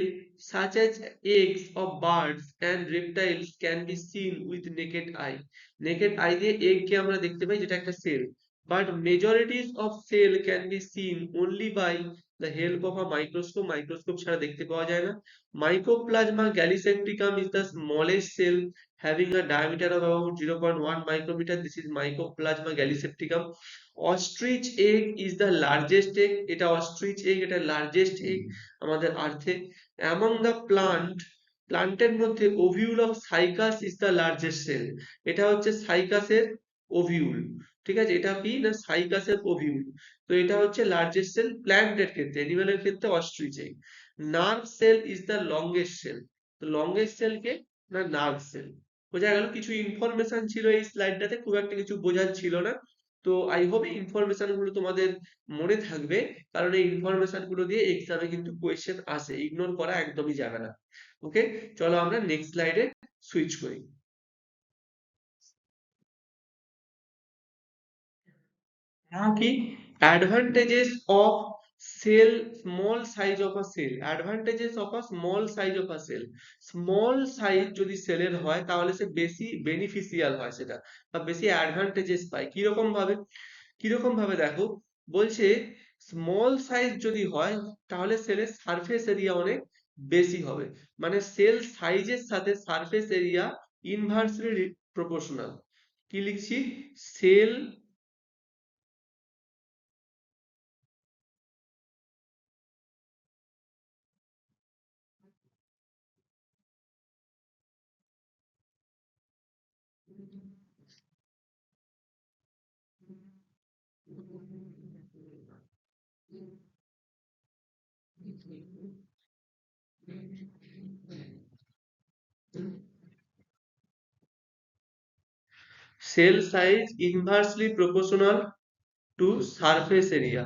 such as eggs of birds and reptiles can be seen with naked eye। Naked eye দিয়ে এগ কে আমরা দেখতে পাই, যেটা একটা cell, but majorities of cell can be seen only by the help of a microscope. Microscope ছাড়া দেখতে পাওয়া যায় না। Mycoplasma gallisepticum is the smallest cell having a diameter of about 0.1 micrometer. This is Mycoplasma gallisepticum. Ostrich egg is the largest egg। এটা ostrich egg, এটা largest egg আমাদের আর্থে। Among the প্লান্টের মধ্যে ovule of cycas is the largest cell। এটা হচ্ছে সাইকাসের ovule. ঠিক আছে, এটা কি না, সাইকাসের ওভিউল। তো এটা হচ্ছে লার্জেস্ট সেল প্ল্যান্টের ক্ষেত্রে। অ্যানিমালের ক্ষেত্রে ostrich egg. Nerve cell is the longest cell. তো লংগেস্ট সেল কে না, নার্ভ সেল। বোঝা গেল? কিছু ইনফরমেশন ছিল এই স্লাইডটাতে, খুব একটা কিছু বোঝার ছিল না। তো আই হোপ এই ইনফরমেশন গুলো তোমাদের মনে থাকবে, কারণ এই ইনফরমেশন গুলো দিয়ে এক্সামে কিন্তু কোয়েশ্চেন আসে, ইগনোর করা একদমই যাবে না। ওকে, চলো আমরা নেক্সট স্লাইডে সুইচ করি। now কি advantages of cell, small size of a cell, advantages of a small size of a cell। small size যদি সেলের হয়, তাহলে সে বেশি বেনিফিশিয়াল হয়, সেটা বা বেশি অ্যাডভান্টেজেস পায়। কিরকম ভাবে দেখো, বলছে স্মল সাইজ যদি হয়, তাহলে সেলের সারফেস এরিয়া অনেক বেশি হবে। মানে সেল সাইজের সাথে সারফেস এরিয়া ইনভার্সলি প্রপোর্শনাল। কি লিখছি? Cell cell size inversely proportional to surface area।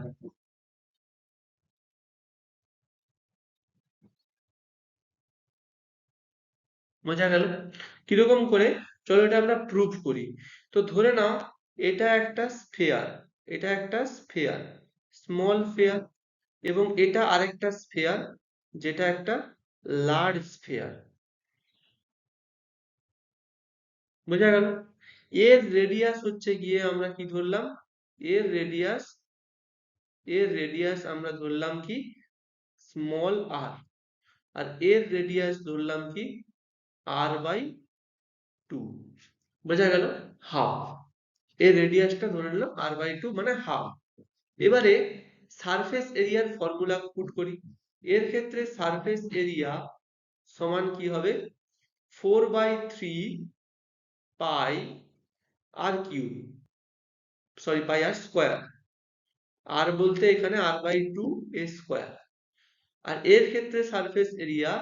বোঝা গেল? কিরকম করে? চলো এটা আমরা প্রুভ করি। তো ধরে নাও এটা একটা স্ফিয়ার, এটা একটা স্ফিয়ার, স্মল স্ফিয়ার, এবং এটা আরেকটা স্ফিয়ার, যেটা একটা লার্জ স্ফিয়ার। বোঝা গেল? এর রেডিয়াস হচ্ছে গিয়ে আমরা কি ধরলাম, এর রেডিয়াস, এর রেডিয়াস আমরা ধরলাম কি স্মল আর, আর এর রেডিয়াস ধরলাম কি r/2। বোঝা গেল? হাফ, এর রেডিয়াসটা ধরে নিলাম r/2 মানে হাফ। এবারে সারফেস এরিয়ার ফর্মুলা পুট করি। এর ক্ষেত্রে সারফেস এরিয়া সমান কি হবে, 4/3 পাই আর কিউব, সরি পাই আর স্কোয়ার, আর বলতে এখানে r/2 এ স্কোয়ার। আর এর ক্ষেত্রে সারফেস এরিয়া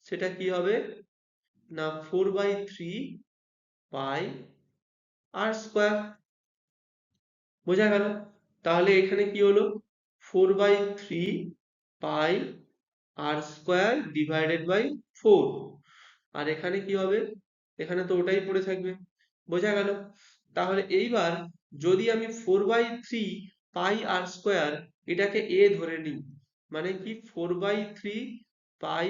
সেটা কি হবে না 4/3 পাই আর স্কোয়ার। বোঝা গেল? তাহলে এখানে কি হলো, 4/3 পাই আর স্কোয়ার ডিভাইডেড বাই 4, আর এখানে কি হবে, এখানে তো ওটাই পড়ে থাকবে। বোঝা গেল? তাহলে এইবার যদি আমি 4/3 পাই আর স্কোয়ার এটাকে a ধরে নিই, মানে কি 4/3 পাই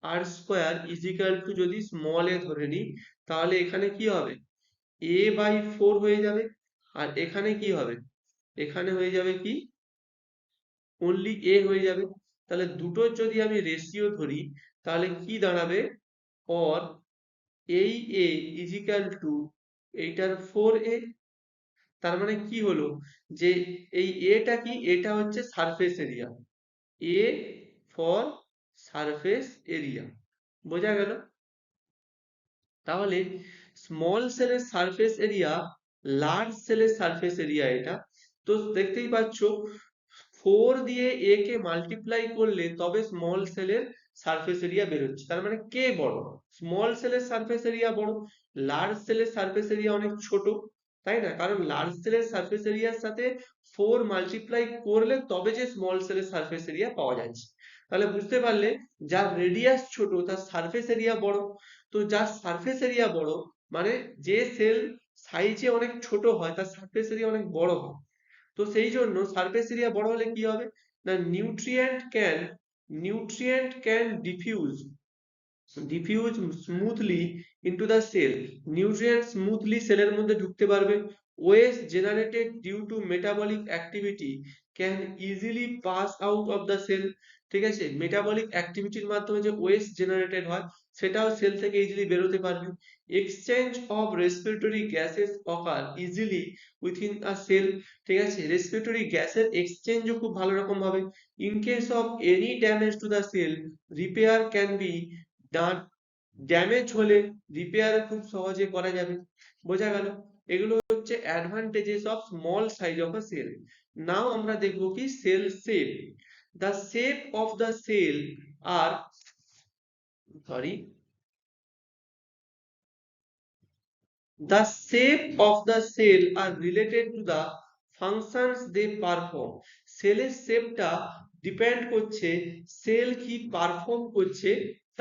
আর স্কোয়ার ইজ ইকুয়াল টু যদি স্মল a ধরে নিই, তাহলে এখানে কি হবে a/4 হয়ে যাবে। আর এখানে কি হবে, এখানে হয়ে যাবে কি অনলি a হয়ে যাবে। তাহলে দুটোর যদি আমি রেশিও ধরি তাহলে কি দাঁড়াবে, or এই a ইজ ইকুয়াল টু এইটার 4a। তার মানে কি হলো যে এই এটা কি, এটা হচ্ছে surface area, a for surface area. বোঝা গেল? তাহলে স্মল সেলের সারফেস এরিয়া লার্জ সেলের সারফেস এরিয়া এটা। তো দেখতেই পাচ্ছ 4 দিয়ে a কে মাল্টিপ্লাই করলে তবে স্মল সেলের সারফেস এরিয়া বেরোচ্ছে, তার মানে কে বড়, স্মল সেলের সারফেস এরিয়া বড়, লার্জ সেলের সারফেস এরিয়া অনেক ছোট, তাই না? কারণ লার্জ সেলের সারফেস এরিয়ার সাথে 4 মাল্টিপ্লাই করলে তবে যে স্মল সেলের সারফেস এরিয়া পাওয়া যাচ্ছে। তাহলে বুঝতে পারলে যার রেডিয়াস ছোট তার সারফেস এরিয়া বড়। তো যার সারফেস এরিয়া বড় মানে যে সেল সাইজে অনেক ছোট হয় তার সারফেস এরিয়া অনেক বড় হয়। তো সেই জন্য সারফেস এরিয়া বড় হলে কি হবে না nutrient can diffuse smoothly into the cell, nutrients smoothly সেলের মধ্যে ঢুকতে পারবে, waste generated due to metabolic activity can easily pass out of the cell। ঠিক আছে, মেটাবলিক অ্যাক্টিভিটির মাধ্যমে যে ওয়েস্ট জেনারেটেড হয় সেটাও সেল থেকে ইজিলি বেরোতে পারবে। Exchange of respiratory gases occur easily within a cell. ঠিক আছে, রেসপিরেটরি গ্যাসের এক্সচেঞ্জও খুব ভালো রকম ভাবে। In case of any damage to the cell, repair can be done, damage হলে রিপেয়ার খুব সহজে করা যাবে। বোঝা গেল? এগুলো হচ্ছে advantages of small size of a cell. Now আমরা দেখব কি cell shape. The shape of the cell are sorry the shape of the cell are related to the functions they perform। সেলের শেপটা ডিপেন্ড করছে সেল কি perform করছে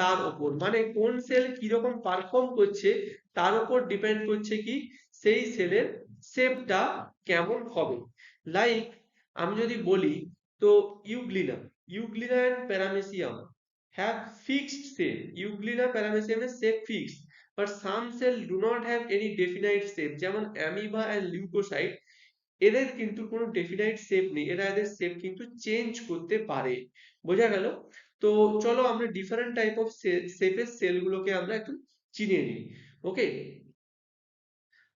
তার উপর, মানে কোন সেল কিরকম পারফর্ম করছে তার উপর ডিপেন্ড করছে কি সেই সেলের শেপটা কেমন হবে। লাইক আমি যদি বলি তো Euglena and Paramecium have fixed shape, Euglena প্যারামেসিয়ামের shape fixed, but some cells do not have any definite shape, যেমন অ্যামিবা এন্ড লিউকোসাইট এদের কিন্তু কোনো ডেফিনাইট শেপ নেই, এরা এদের শেপ কিন্তু চেঞ্জ করতে পারে। বোঝা গেল? তো চলো আমরা ডিফারেন্ট টাইপ অফ শেপের সেলগুলোকে আমরা একটু চিনে নিই। ওকে,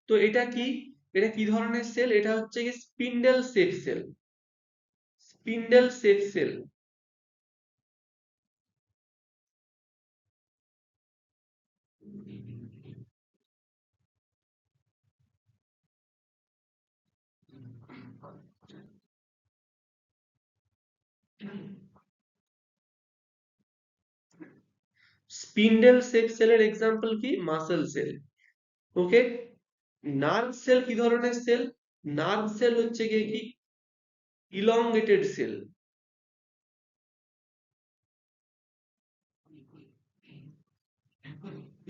তো এটা কি, এটা কি ধরনের সেল, এটা হচ্ছে কি spindle shape cell, spindle shape cell. Spindle shape সেলের এক্সাম্পল কি muscle cell. Okay, nerve cell কি ধরনের সেল, নার্ভ সেল হচ্ছে গিয়ে কি elongated cell,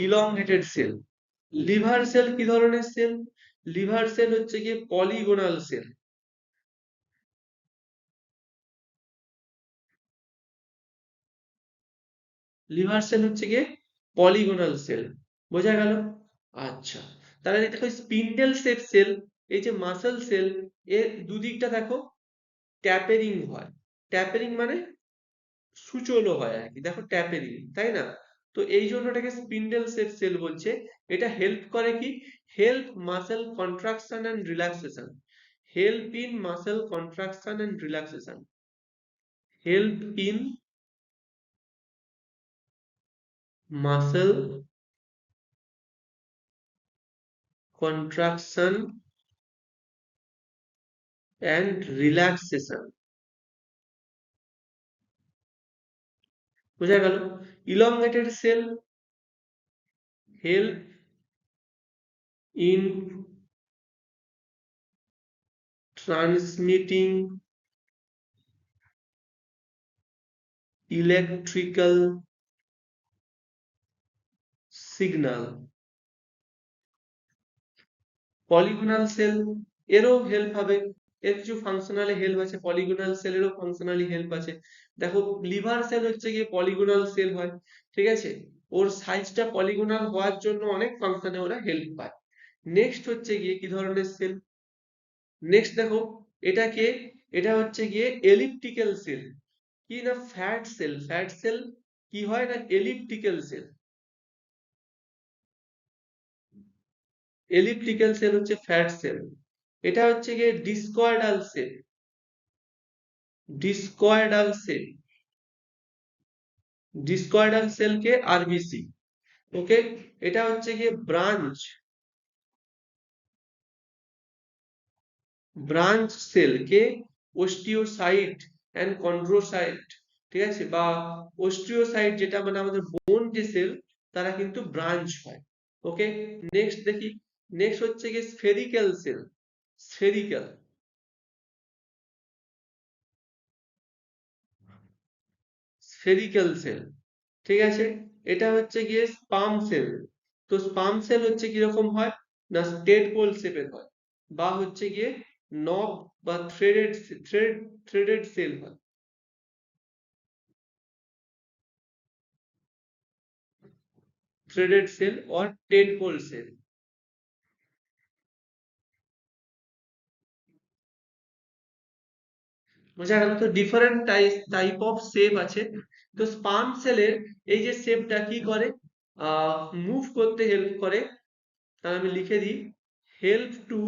elongated cell. Liver cell কি ধরনের সেল, লিভার সেল হচ্ছে গিয়ে পলিগোনাল সেল, লিভার সেল হচ্ছে গিয়ে পলিগোনাল সেল। বোঝা গেল? আচ্ছা, তাহলে দেখো স্পিন্ডেল শেপ সেল, এই যে মাসল সেল, এর দুদিকটা দেখো ট্যাপেরিং হয়। ট্যাপেরিং মানে সূচলো হয় আর কি, দেখো ট্যাপেরিং, তাই না? তো এই জন্য এটাকে স্পিন্ডেল শেপ সেল বলছে। এটা হেল্প করে কি, help muscle contraction and relaxation, help in muscle contraction and relaxation, help in muscle contraction and relaxation. বোঝা গেল? Elongated cell help in transmitting electrical signal. Polygonal cell এরও হেল্প হবে, এর কিছু ফাংশনালি হেল্প আছে, পলিগনাল সেলেরও ফাংশনালি হেল্প আছে। দেখো লিভার সেল হচ্ছে গিয়ে পলিগনাল সেল হয়, ঠিক আছে? ওর সাইজটা পলিগনাল হওয়ার জন্য অনেক ফাংশনে ওরা হেল্প পায়। নেক্সট হচ্ছে গিয়ে কি ধরনের সেল, নেক্সট দেখো এটাকে, এটা হচ্ছে গিয়ে এলিপ্টিক্যাল সেল। কি না ফ্যাট সেল, ফ্যাট সেল কি হয় না এলিপ্টিক্যাল সেল। এলিপ্টিক্যাল সেল হচ্ছে ফ্যাট সেল। এটা হচ্ছে গিয়ে ডিস্কয়েডাল সেল, ডিস্কয়েডাল সেল, ডিস্কয়েডাল সেলকে আরবিসি। ওকে, এটা হচ্ছে গিয়ে ব্রাঞ্চ, ব্রাঞ্চ সেলকে ওস্টিওসাইট এন্ড কন্ড্রোসাইট, ঠিক আছে, বা ওস্টিওসাইট যেটা মানে আমাদের বোন যে সেল, তারা কিন্তু ব্রাঞ্চ হয়। ওকে, নেক্সট দেখি, নেক্সট হচ্ছে গিয়ে spherical cell, spherical, spherical cell, ঠিক আছে। এটা হচ্ছে গিয়ে স্পাম সেল। তো স্পাম সেল হচ্ছে কিরকম হয় না স্টেট পোল শেপের হয়, বা হচ্ছে গিয়ে নব বা থ্রেডেড, থ্রেডেড সেল হয়। Threaded cell or tadpole cell. বোঝা গেল? তো ডিফারেন্ট টাইপ অফ শেপ আছে। তো স্পাম সেলের এই যে শেপটা কি করে, মুভ করতে হেল্প করে, তাহলে আমি লিখে দিই, help to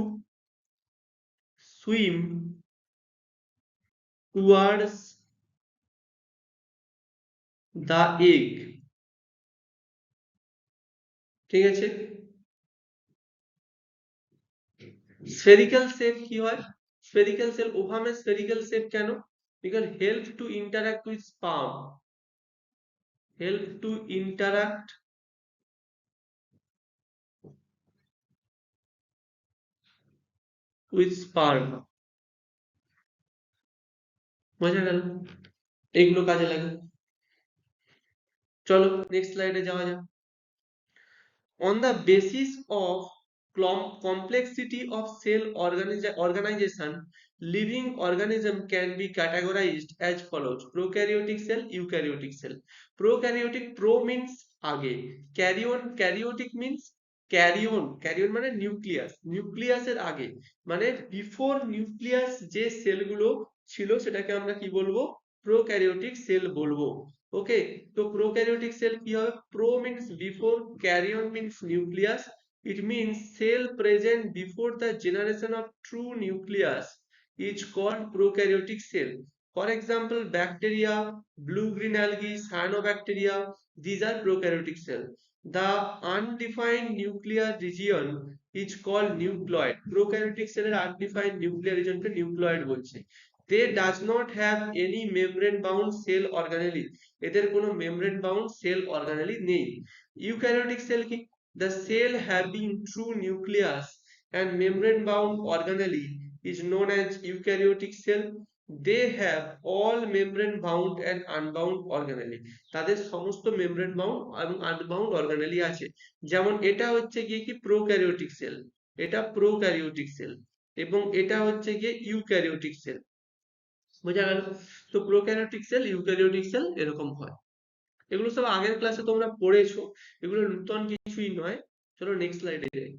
swim towards the egg, ঠিক আছে। স্ফেরিক্যাল শেপ কি হয়, স্ফেরিক্যাল সেল ওভামে স্ফেরিক্যাল শেপ কেন, because help to interact with sperm, help to interact with sperm. বোঝা গেল? এগুলো কাজে লাগে। চলো নেক্সট স্লাইডে যাওয়া যাক। On the basis of complexity of cell organization, living organism can be categorized as follows: prokaryotic cell, eukaryotic cell. Prokaryotic, pro means আগে, karyotic means carrion মানে নিউক্লিয়াস, নিউক্লিয়াসের আগে, মানে বিফোর নিউক্লিয়াস যে সেলগুলো ছিল সেটাকে আমরা কি বলবো, প্রোক্যারিওটিক সেল বলবো। ওকে, তো prokaryotic cell কি হবে, pro means before, karyon means nucleus, it means cell present before the generation of true nucleus is called prokaryotic cell. For example, bacteria, blue green algae, cyanobacteria, these are prokaryotic cell. The undefined nuclear region is called nucleoid. Prokaryotic cell এর undefined nuclear region কে nucleoid বলছে। They does not have any membrane bound cell organelle, এদের কোনো membrane bound sell organelle নেই। Eukaryotic sell কি, the cell having true nucleus and membrane bound organelle is known as eukaryotic cell. They have all membrane bound and unbound organelle, তাদের সমস্ত membrane bound এবং unbound organelle আছে। যেমন এটা হচ্ছে গিয়ে কি প্রোক্যারিওটিক সেল, এটা প্রোক্যারিওটিক সেল, এবং এটা হচ্ছে গিয়ে ইউক্যারিওটিক সেল। বোঝা গেল? তো প্রোক্যারিওটিক সেল, ইউক্যারিওটিক সেল এরকম হয়। এগুলো সব আগের ক্লাসে তোমরা পড়েছো, এগুলো নতুন কিছুই নয়। চলো নেক্সট স্লাইডে যাই।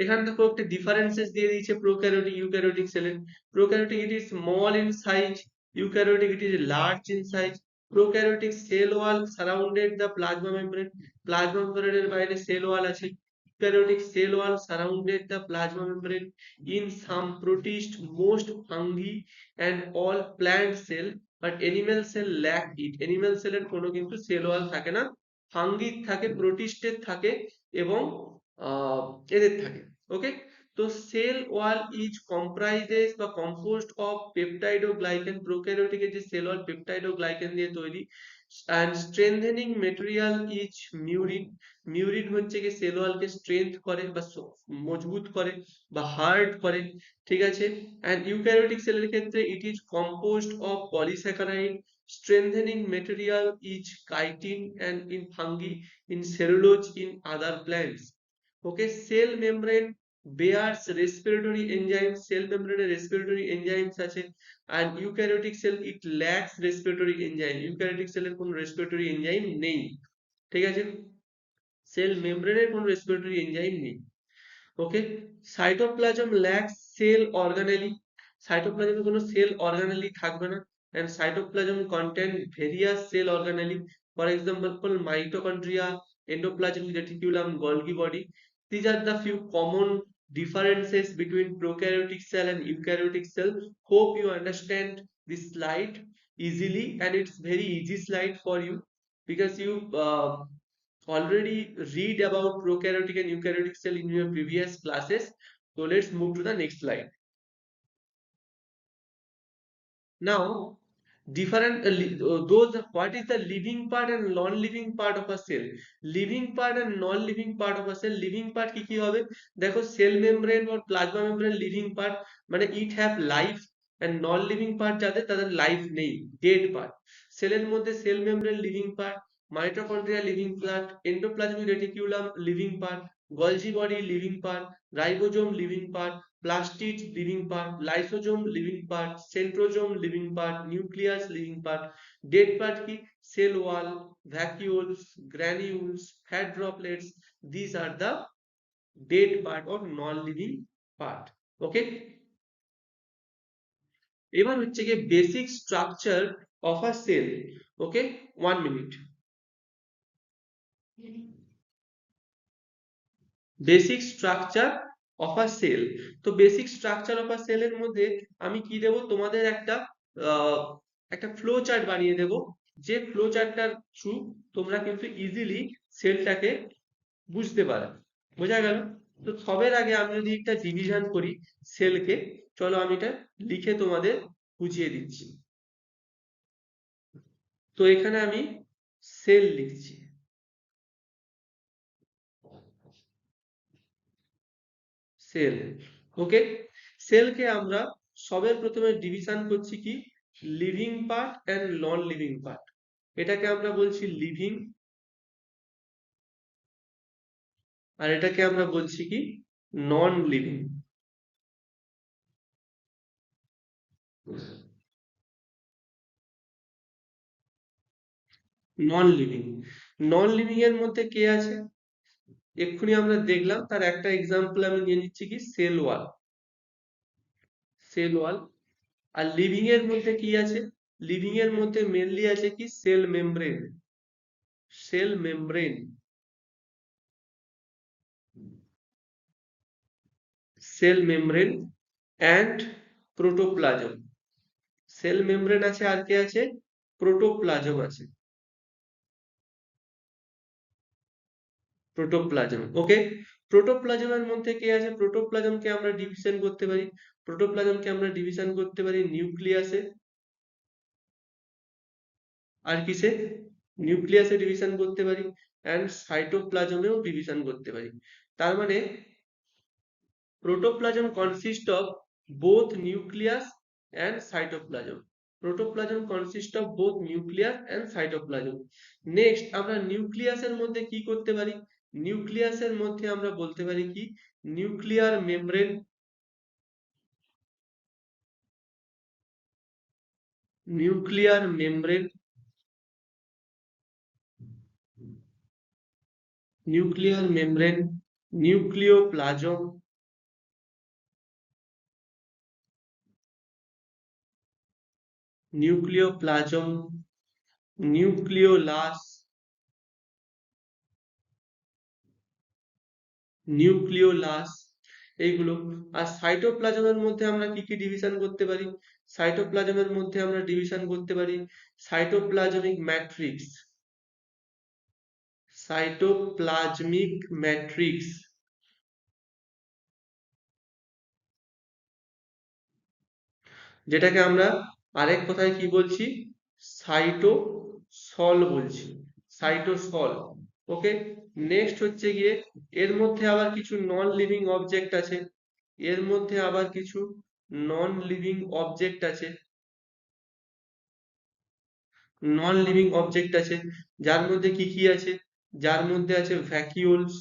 এখানে দেখো একটা ডিফারেন্সেস দিয়ে দিয়েছে প্রোক্যারিওটিক ইউক্যারিওটিক সেলের। Prokaryotic it is small in size, eukaryotic it is large in size. Prokaryotic cell wall surrounded the plasma membrane, plasma মেমব্রেনের বাইরে সেল ওয়াল আছে। Eukaryotic cell wall surrounded the plasma membrane. In some protist, most fungi and all plant cell, but animal cell lack it. Animal সেলের কোনো কিন্তু cell wall থাকে না, fungi থাকে, প্রোটিস্টের থাকে এবং এদের থাকে। ওকে, তো সেল ওয়াল ইজ কম্প্রাইজেস বা কম্পোজড অফ পেপটাইড ও গ্লাইকেন। প্রোক্যারিওটিকের যে সেল ওয়াল পেপটাইড ও গ্লাইকেন দিয়ে তৈরি। And strengthening material is murein. Murein হচ্ছে কি সেল ওয়ালকে স্ট্রেংথ করে বা মজবুত করে বা হার্ড করে, ঠিক আছে। অ্যান্ড ইউক্যারিওটিক সেলের ক্ষেত্রে it is composed of polysaccharide. Strengthening material is chitin and in fungi, in cellulose, in other plants. Okay, cell membrane bears respiratory enzymes, cell membrane respiratory enzymes আছে, and eukaryotic cell it lacks respiratory enzyme, eukaryotic cell এর কোনো respiratory enzyme নেই, ঠিক আছে। Sell মেমব্রেনের কোনো respiratory enzyme নেই। ওকে, cytoplasm lakhs sell organelle. সাইটোপ্লাজমে কোনো সেল অর্গানেলি থাকবে না। and cytoplasm contain various cell organelle, for example mitochondria, endoplasmic reticulum, Golgi body. These are the few common differences between prokaryotic cell and eukaryotic cell. Hope you understand this slide easily, and it's very easy slide for you because you already read about prokaryotic and eukaryotic cell in your previous classes. So let's move to the next slide. Now, different those what is the living part and non-living part of a cell? Living part and non-living part of a cell. Living part কি হবে? দেখো cell membrane or plasma membrane living part মানে it have life, and non-living part যাদের তাদের life নেই, dead part. সেলের মধ্যে cell membrane living part, mitochondria living part, endoplasmic reticulum living part, Golgi body living part, ribosome living part, plastid living part, lysosome living part, centrosome living part, nucleus living part. Dead part কি? Cell wall, vacuoles, granules, fat droplets. These are the dead part or non-living part. Okay, এবার হচ্ছে কি basic structure of a cell. Okay, 1 minute. Basic structure of a cell. তো basic structure of a cell এর মধ্যে আমি কি দেব, তোমাদের একটা ফ্লো চার্ট বানিয়ে দেব, যে ফ্লো চার্টটার থ্রু তোমরা কিন্তু ইজিলি সেলটাকে বুঝতে পারো। বোঝা গেল? তো সবের আগে আমি যদি একটা ডিভিশন করি সেলকে, চলো আমি এটা লিখে তোমাদের বুঝিয়ে দিচ্ছি। তো এখানে আমি সেল লিখছি, সেল। ওকে, সেলকে আমরা সবের প্রথমে ডিভিশন করছি কি living part and non living part. এটাকে আমরা বলছি লিভিং, আর এটাকে আমরা বলছি কি non living. Non living, non living এর মধ্যে কে আছে এক্ষুনি আমরা দেখলাম, তার একটা এক্সাম্পল আমি নিয়ে নিচ্ছি কি সেল ওয়াল, সেল ওয়াল। আর লিভিং এর মধ্যে কি আছে, লিভিং এর মধ্যে মেনলি আছে কি cell membrane, cell membrane, sell membrane and protoplasm. Cell membrane আছে, আর কে আছে, প্রোটোপ্লাজম আছে, প্রোটোপ্লাজম। ওকে, প্রোটোপ্লাজমের মধ্যে কে আছে, প্রোটোপ্লাজমকে আমরা ডিভিশন করতে পারি, প্রোটোপ্লাজমকে আমরা ডিভিশন করতে পারি নিউক্লিয়াসে, আর কিসে, নিউক্লিয়াসে ডিভিশন করতে পারি, অ্যান্ড সাইটোপ্লাজমেও ডিভিশন করতে পারি। তার মানে protoplasm consists of both nucleus and cytoplasm. Protoplasm consists of both nucleus and cytoplasm. Next আমরা নিউক্লিয়াসের মধ্যে কি করতে পারি, নিউক্লিয়াসের মধ্যে আমরা বলতে পারি কি nuclear membrane, nuclear membrane, nuclear membrane, nucleoplasm, nucleoplasm, nucleolus, nucleolus এইগুলো। আর সাইটোপ্লাজমের মধ্যে আমরা কি কি ডিভিশন করতে পারি? সাইটোপ্লাজমের মধ্যে আমরা ডিভিশন করতে পারি সাইটোপ্লাজমিক ম্যাট্রিক্স, সাইটোপ্লাজমিক ম্যাট্রিক্স, যেটাকে আমরা আরেক কথায় কি বলছি, সাইটোসল বলছি, সাইটোসল। ওকে, নেক্সট হচ্ছে গিয়ে এর মধ্যে আবার কিছু নন লিভিং অবজেক্ট আছে, এর মধ্যে আবার কিছু নন লিভিং অবজেক্ট আছে, নন লিভিং অবজেক্ট আছে, যার মধ্যে কি কি আছে, যার মধ্যে আছে ভ্যাকিউলস,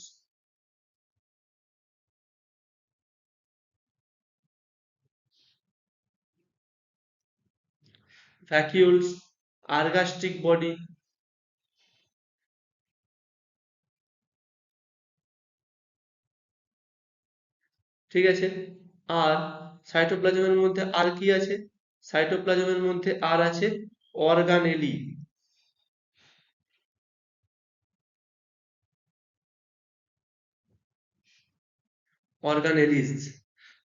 ভ্যাকিউলস, আর্গাস্টিক বডি, ঠিক আছে। আর সাইটোপ্লাজমের মধ্যে আর কি আছে? সাইটোপ্লাজমের মধ্যে আর আছে অর্গানেলি, অর্গানেলিস,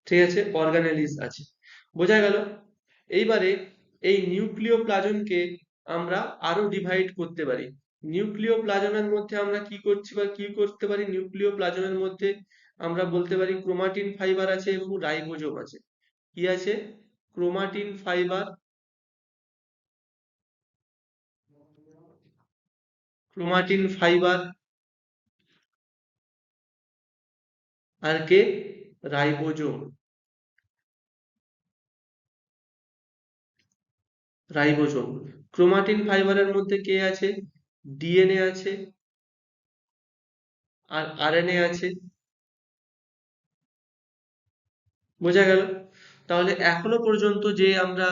ঠিক আছে, অর্গানেলিস আছে, বোঝা গেল। এইবারে এই নিউক্লিওপ্লাজমকে আমরা আরো ডিভাইড করতে পারি। নিউক্লিওপ্লাজমের মধ্যে আমরা কি করছি বা কি করতে পারি, নিউক্লিওপ্লাজমের মধ্যে আমরা বলতে পারি ক্রোমাটিন ফাইবার আছে এবং রাইবোজোম আছে। কি আছে? ক্রোমাটিন ফাইবার, ক্রোমাটিন ফাইবার, আর কে? Ribosome, ribosome. ক্রোমাটিন ফাইবারের মধ্যে কে আছে? ডিএনএ আছে আর আরএনএ আছে, বোঝা গেল। তাহলে এখনো পর্যন্ত যে আমরা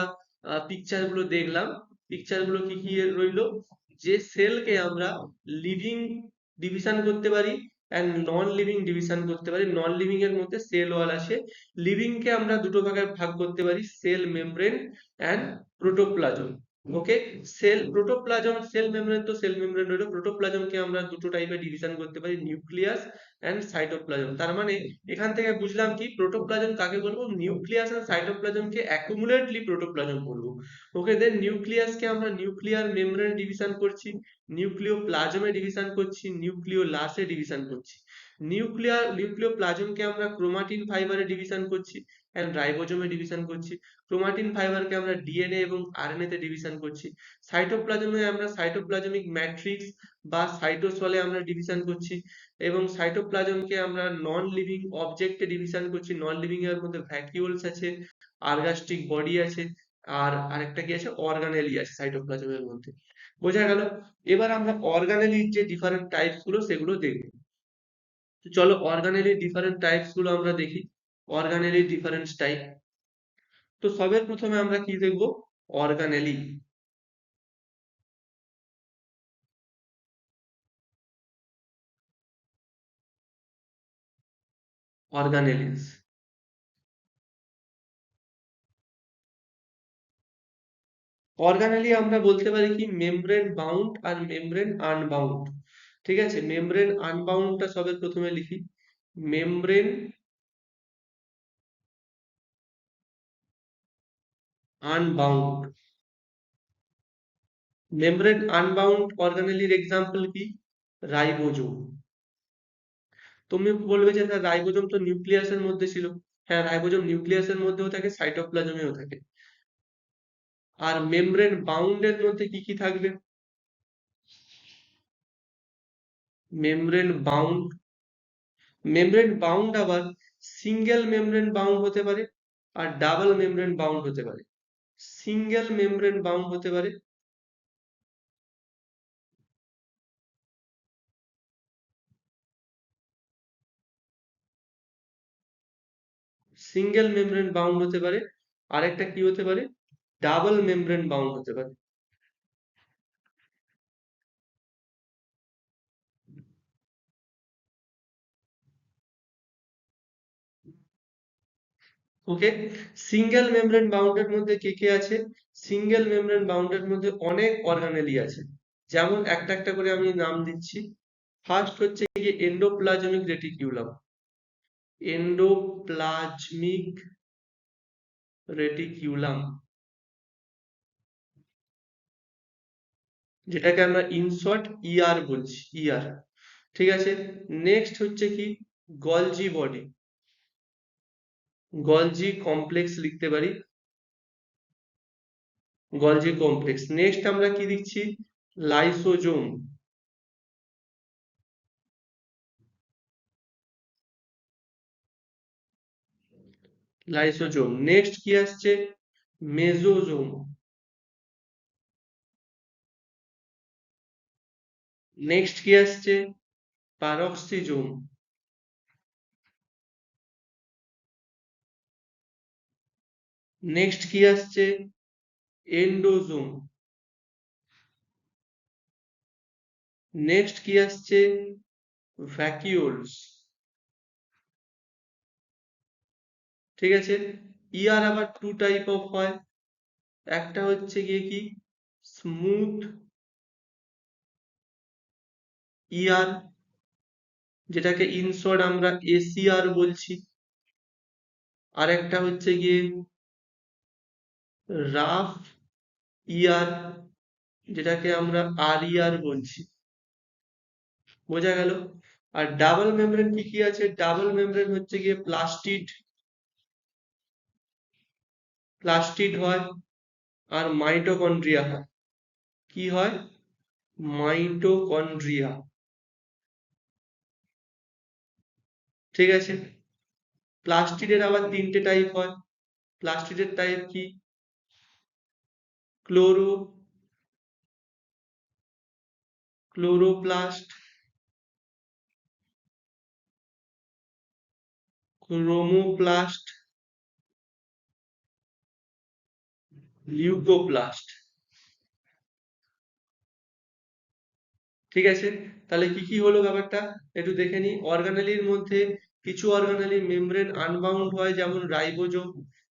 পিকচার গুলো দেখলাম, পিকচার গুলো কি কি রইলো, যে সেলকে আমরা লিভিং ডিভিশন করতে পারি অ্যান্ড নন লিভিং ডিভিশন করতে পারি। নন লিভিং এর মধ্যে সেল ওয়াল আসে, লিভিং কে আমরা দুটো ভাগে ভাগ করতে পারি, cell membrane and protoplasm. Okay, cell protoplasm, cell membrane তো সেল মেমব্রেন রইলো, প্রোটোপ্লাজমকে আমরা দুটো টাইপে ডিভিশন করতে পারি, নিউক্লিয়াস অ্যান্ড সাইটোপ্লাজম। তার মানে এখান থেকে বুঝলাম কি, প্রোটোপ্লাজম কাকে বলবো, নিউক্লিয়াস আর সাইটোপ্লাজমকে অ্যাকুমুলেটলি প্রোটোপ্লাজম বলবো। ওকে, দেন নিউক্লিয়াসকে আমরা নিউক্লিয়ার মেমব্রেন ডিভিশন করছি, নিউক্লিওপ্লাজমে ডিভিশন করছি, নিউক্লিওলাসে ডিভিশন করছি। নিউক্লিওপ্লাজমকে আমরা ক্রোমাটিন ফাইবারে ডিভিশন করছি এন্ড রাইবোজোমে ডিভিশন করছি। ক্রোমাটিন ফাইবারকে আমরা ডিএনএ এবং আরএনএ তে ডিভিশন করছি। সাইটোপ্লাজমে আমরা সাইটোপ্লাজমিক ম্যাট্রিক্স বা সাইটোসলে আমরা ডিভিশন করছি, এবং সাইটোপ্লাজমকে আমরা নন লিভিং অবজেক্টে ডিভিশন করছি। নন লিভিং এর মধ্যে ভ্যাকিউলস আছে, আর্গাস্টিক বডি আছে, আর আরেকটা কি আছে, অর্গানেলি আছে সাইটোপ্লাজমের মধ্যে, বোঝা গেল। এবার আমরা অর্গানেলির যে ডিফারেন্ট টাইপস গুলো সেগুলো দেখব। তো চলো অর্গানেলির ডিফারেন্ট টাইপস গুলো আমরা দেখি, অর্গানেলির ডিফারেন্ট টাইপ। তো সবের প্রথমে আমরা কি দেখব, অর্গানেলি, অর্গানেলিস। অর্গানেলি আমরা বলতে পারি কি, মেমব্রেন বাউন্ড আর মেমব্রেন আনবাউন্ড। ঠিক আছে, মেমব্রেন আনবাউন্ডটা সবের প্রথমে লিখি, মেমব্রেন আনবাউন্ড। মেমব্রেন আনবাউন্ড অর্গানেলির এক্সাম্পল কি, রাইবোজোম। তুমি বলবে যে স্যার রাইবোজোম তো নিউক্লিয়াসের মধ্যে ছিল। হ্যাঁ, রাইবোজোম নিউক্লিয়াসের মধ্যেও থাকে, সাইটোপ্লাজমেও থাকে। আর মেমব্রেন বাউন্ডের মধ্যে কি কি থাকবে, মেমব্রেন বাউন্ড, মেমব্রেন বাউন্ড আবার সিঙ্গেল মেমব্রেন বাউন্ড হতে পারে আর ডাবল মেমব্রেন বাউন্ড হতে পারে। সিঙ্গেল মেমব্রেন বাউন্ড হতে পারে, সিঙ্গেল মেমব্রেন বাউন্ড হতে পারে, আরেকটা কি হতে পারে, ডাবল মেমব্রেন বাউন্ড হতে পারে। ওকে, সিঙ্গেল মেমব্রেন বাউন্ডের মধ্যে কে কে আছে? সিঙ্গেল মেমব্রেন বাউন্ডের মধ্যে অনেক অর্গানেলি আছে, যেমন একটা একটা করে আমি নাম দিচ্ছি। ফার্স্ট হচ্ছে কি এন্ডোপ্লাজমিক রেটিকিউলাম, এন্ডোপ্লাজমিক রেটিকিউলাম, যেটাকে আমরা ইনশর্ট ইআর বলছি, ইআর। ঠিক আছে, নেক্সট হচ্ছে কি গলজি বডি, গলজি কমপ্লেক্স লিখতে পারি, গলজি কমপ্লেক্স। নেক্সট আমরা কি দিচ্ছি? Lysosome, lysosome. নেক্সট কি আসছে? মেসোজোম। নেক্সট কি আসছে? প্যারক্সিজোম। নেক্সট কি আসছে? এন্ডোজোম। নেক্সট কি আসছে? ভ্যাকিউলস। ঠিক আছে, ইয়ার আবার টু টাইপ অফ হয়, একটা হচ্ছে গিয়ে কি স্মুথ ইয়ার, যেটাকে ইনশর্ট আমরা এসিআর বলছি। আর একটা হচ্ছে গিয়ে রাফ ইয়ার, যেটাকে আমরা আর ইয়ার বলছি। বোঝা গেল? আর ডাবল মেমব্রেন কি কি আছে? ডাবল মেমব্রেন হচ্ছে গিয়ে প্লাস্টিড, প্লাস্টিড হয়, আর মাইটোকন্ড্রিয়া হয়। কি হয়? মাইটোকন্ড্রিয়া। ঠিক আছে, প্লাস্টিডের আবার তিনটে টাইপ হয়। প্লাস্টিডের টাইপ কি? Chloro, chloroplast, chromoplast, leucoplast. ঠিক আছে, তাহলে কি কি হলো ব্যাপারটা একটু দেখে নিই। অর্গানেলির মধ্যে কিছু অর্গানেলি মেমব্রেন আনবাউন্ড হয়, যেমন রাইবোজোম।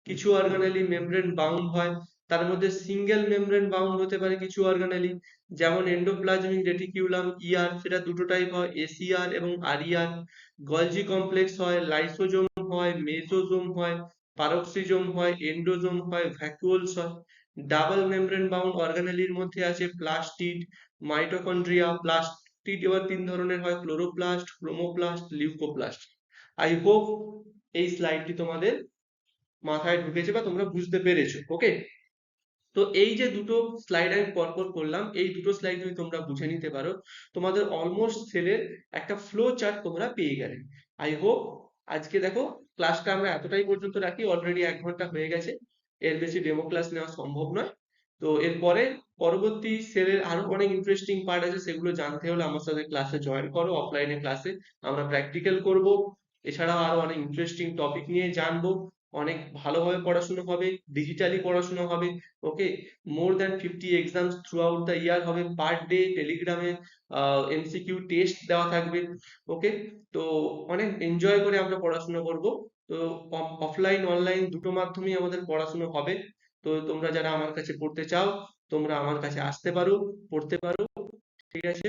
কিছু অর্গানেলি মেমব্রেন বাউন্ড হয়, তার মধ্যে সিঙ্গেল মেমব্রেন বাউন্ড হতে পারে কিছু অর্গানেলি, যেমন এন্ডোপ্লাজমিক রেটিকিউলাম ইআর, সেটা দুটো টাইপ হয়, এসিআর এবং আরইআর। গলজি কমপ্লেক্স হয়, লাইসোজোম হয়, মেসোজোম হয়, পারক্সিজোম হয়, এন্ডোজোম হয়, ভ্যাকুওলস হয়। ডাবল মেমব্রেন বাউন্ড অর্গানেলির মধ্যে আছে প্লাস্টিড, মাইটোকন্ড্রিয়া। প্লাস্টিড এবার তিন ধরনের হয়, chloroplast, chromoplast, leucoplast. I hope এই স্লাইডটি তোমাদের মাথায় ঢুকেছে বা তোমরা বুঝতে পেরেছো। ওকে, তো এই যে দুটো স্লাইড আমি পরপর করলাম, এই দুটো স্লাইড যদি তোমরা বুঝে নিতে পারো, তোমাদের অলমোস্ট সেলের একটা ফ্লো চার্ট তোমরা পেয়ে গেলে। আই হোপ আজকে দেখো ক্লাসটা আমরা এতটাই পর্যন্ত রাখি, অলরেডি 1 ঘন্টা হয়ে গেছে, এর বেশি ডেমো ক্লাস নেওয়া সম্ভব নয়। তো এরপরে পরবর্তী সেলের আরো অনেক ইন্টারেস্টিং পার্ট আছে, সেগুলো জানতে হলে আমার সাথে ক্লাসে জয়েন করো, অফলাইনে ক্লাসে আমরা প্র্যাকটিক্যাল করব। এছাড়াও আরো অনেক ইন্টারেস্টিং টপিক নিয়ে জানবো, অনেক ভালোভাবে পড়াশোনা হবে, ডিজিটালি পড়াশোনা হবে। Okay, more than 50 exams throughout the year হবে পার ডে। টেলিগ্রামে এমসিকিউ টেস্ট দেওয়া থাকবে। ওকে, তো অনেক এনজয় করে আমরা পড়াশোনা করব। তো অফলাইন অনলাইন দুটো মাধ্যমেই আমাদের পড়াশোনা হবে। তো তোমরা যারা আমার কাছে পড়তে চাও, তোমরা আমার কাছে আসতে পারো, পড়তে পারো। ঠিক আছে,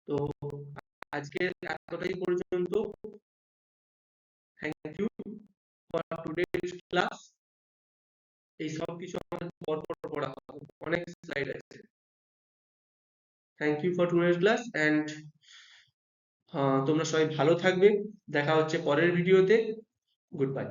তো আজকে এতটাই পর্যন্ত। Thank you for today's class. এই সব কিছু আমাদের পরপর পড়া হবে, অনেক স্লাইড আছে। Thank you for today's class and তোমরা সবাই ভালো থাকবে। দেখা হচ্ছে পরের ভিডিওতে। Good by.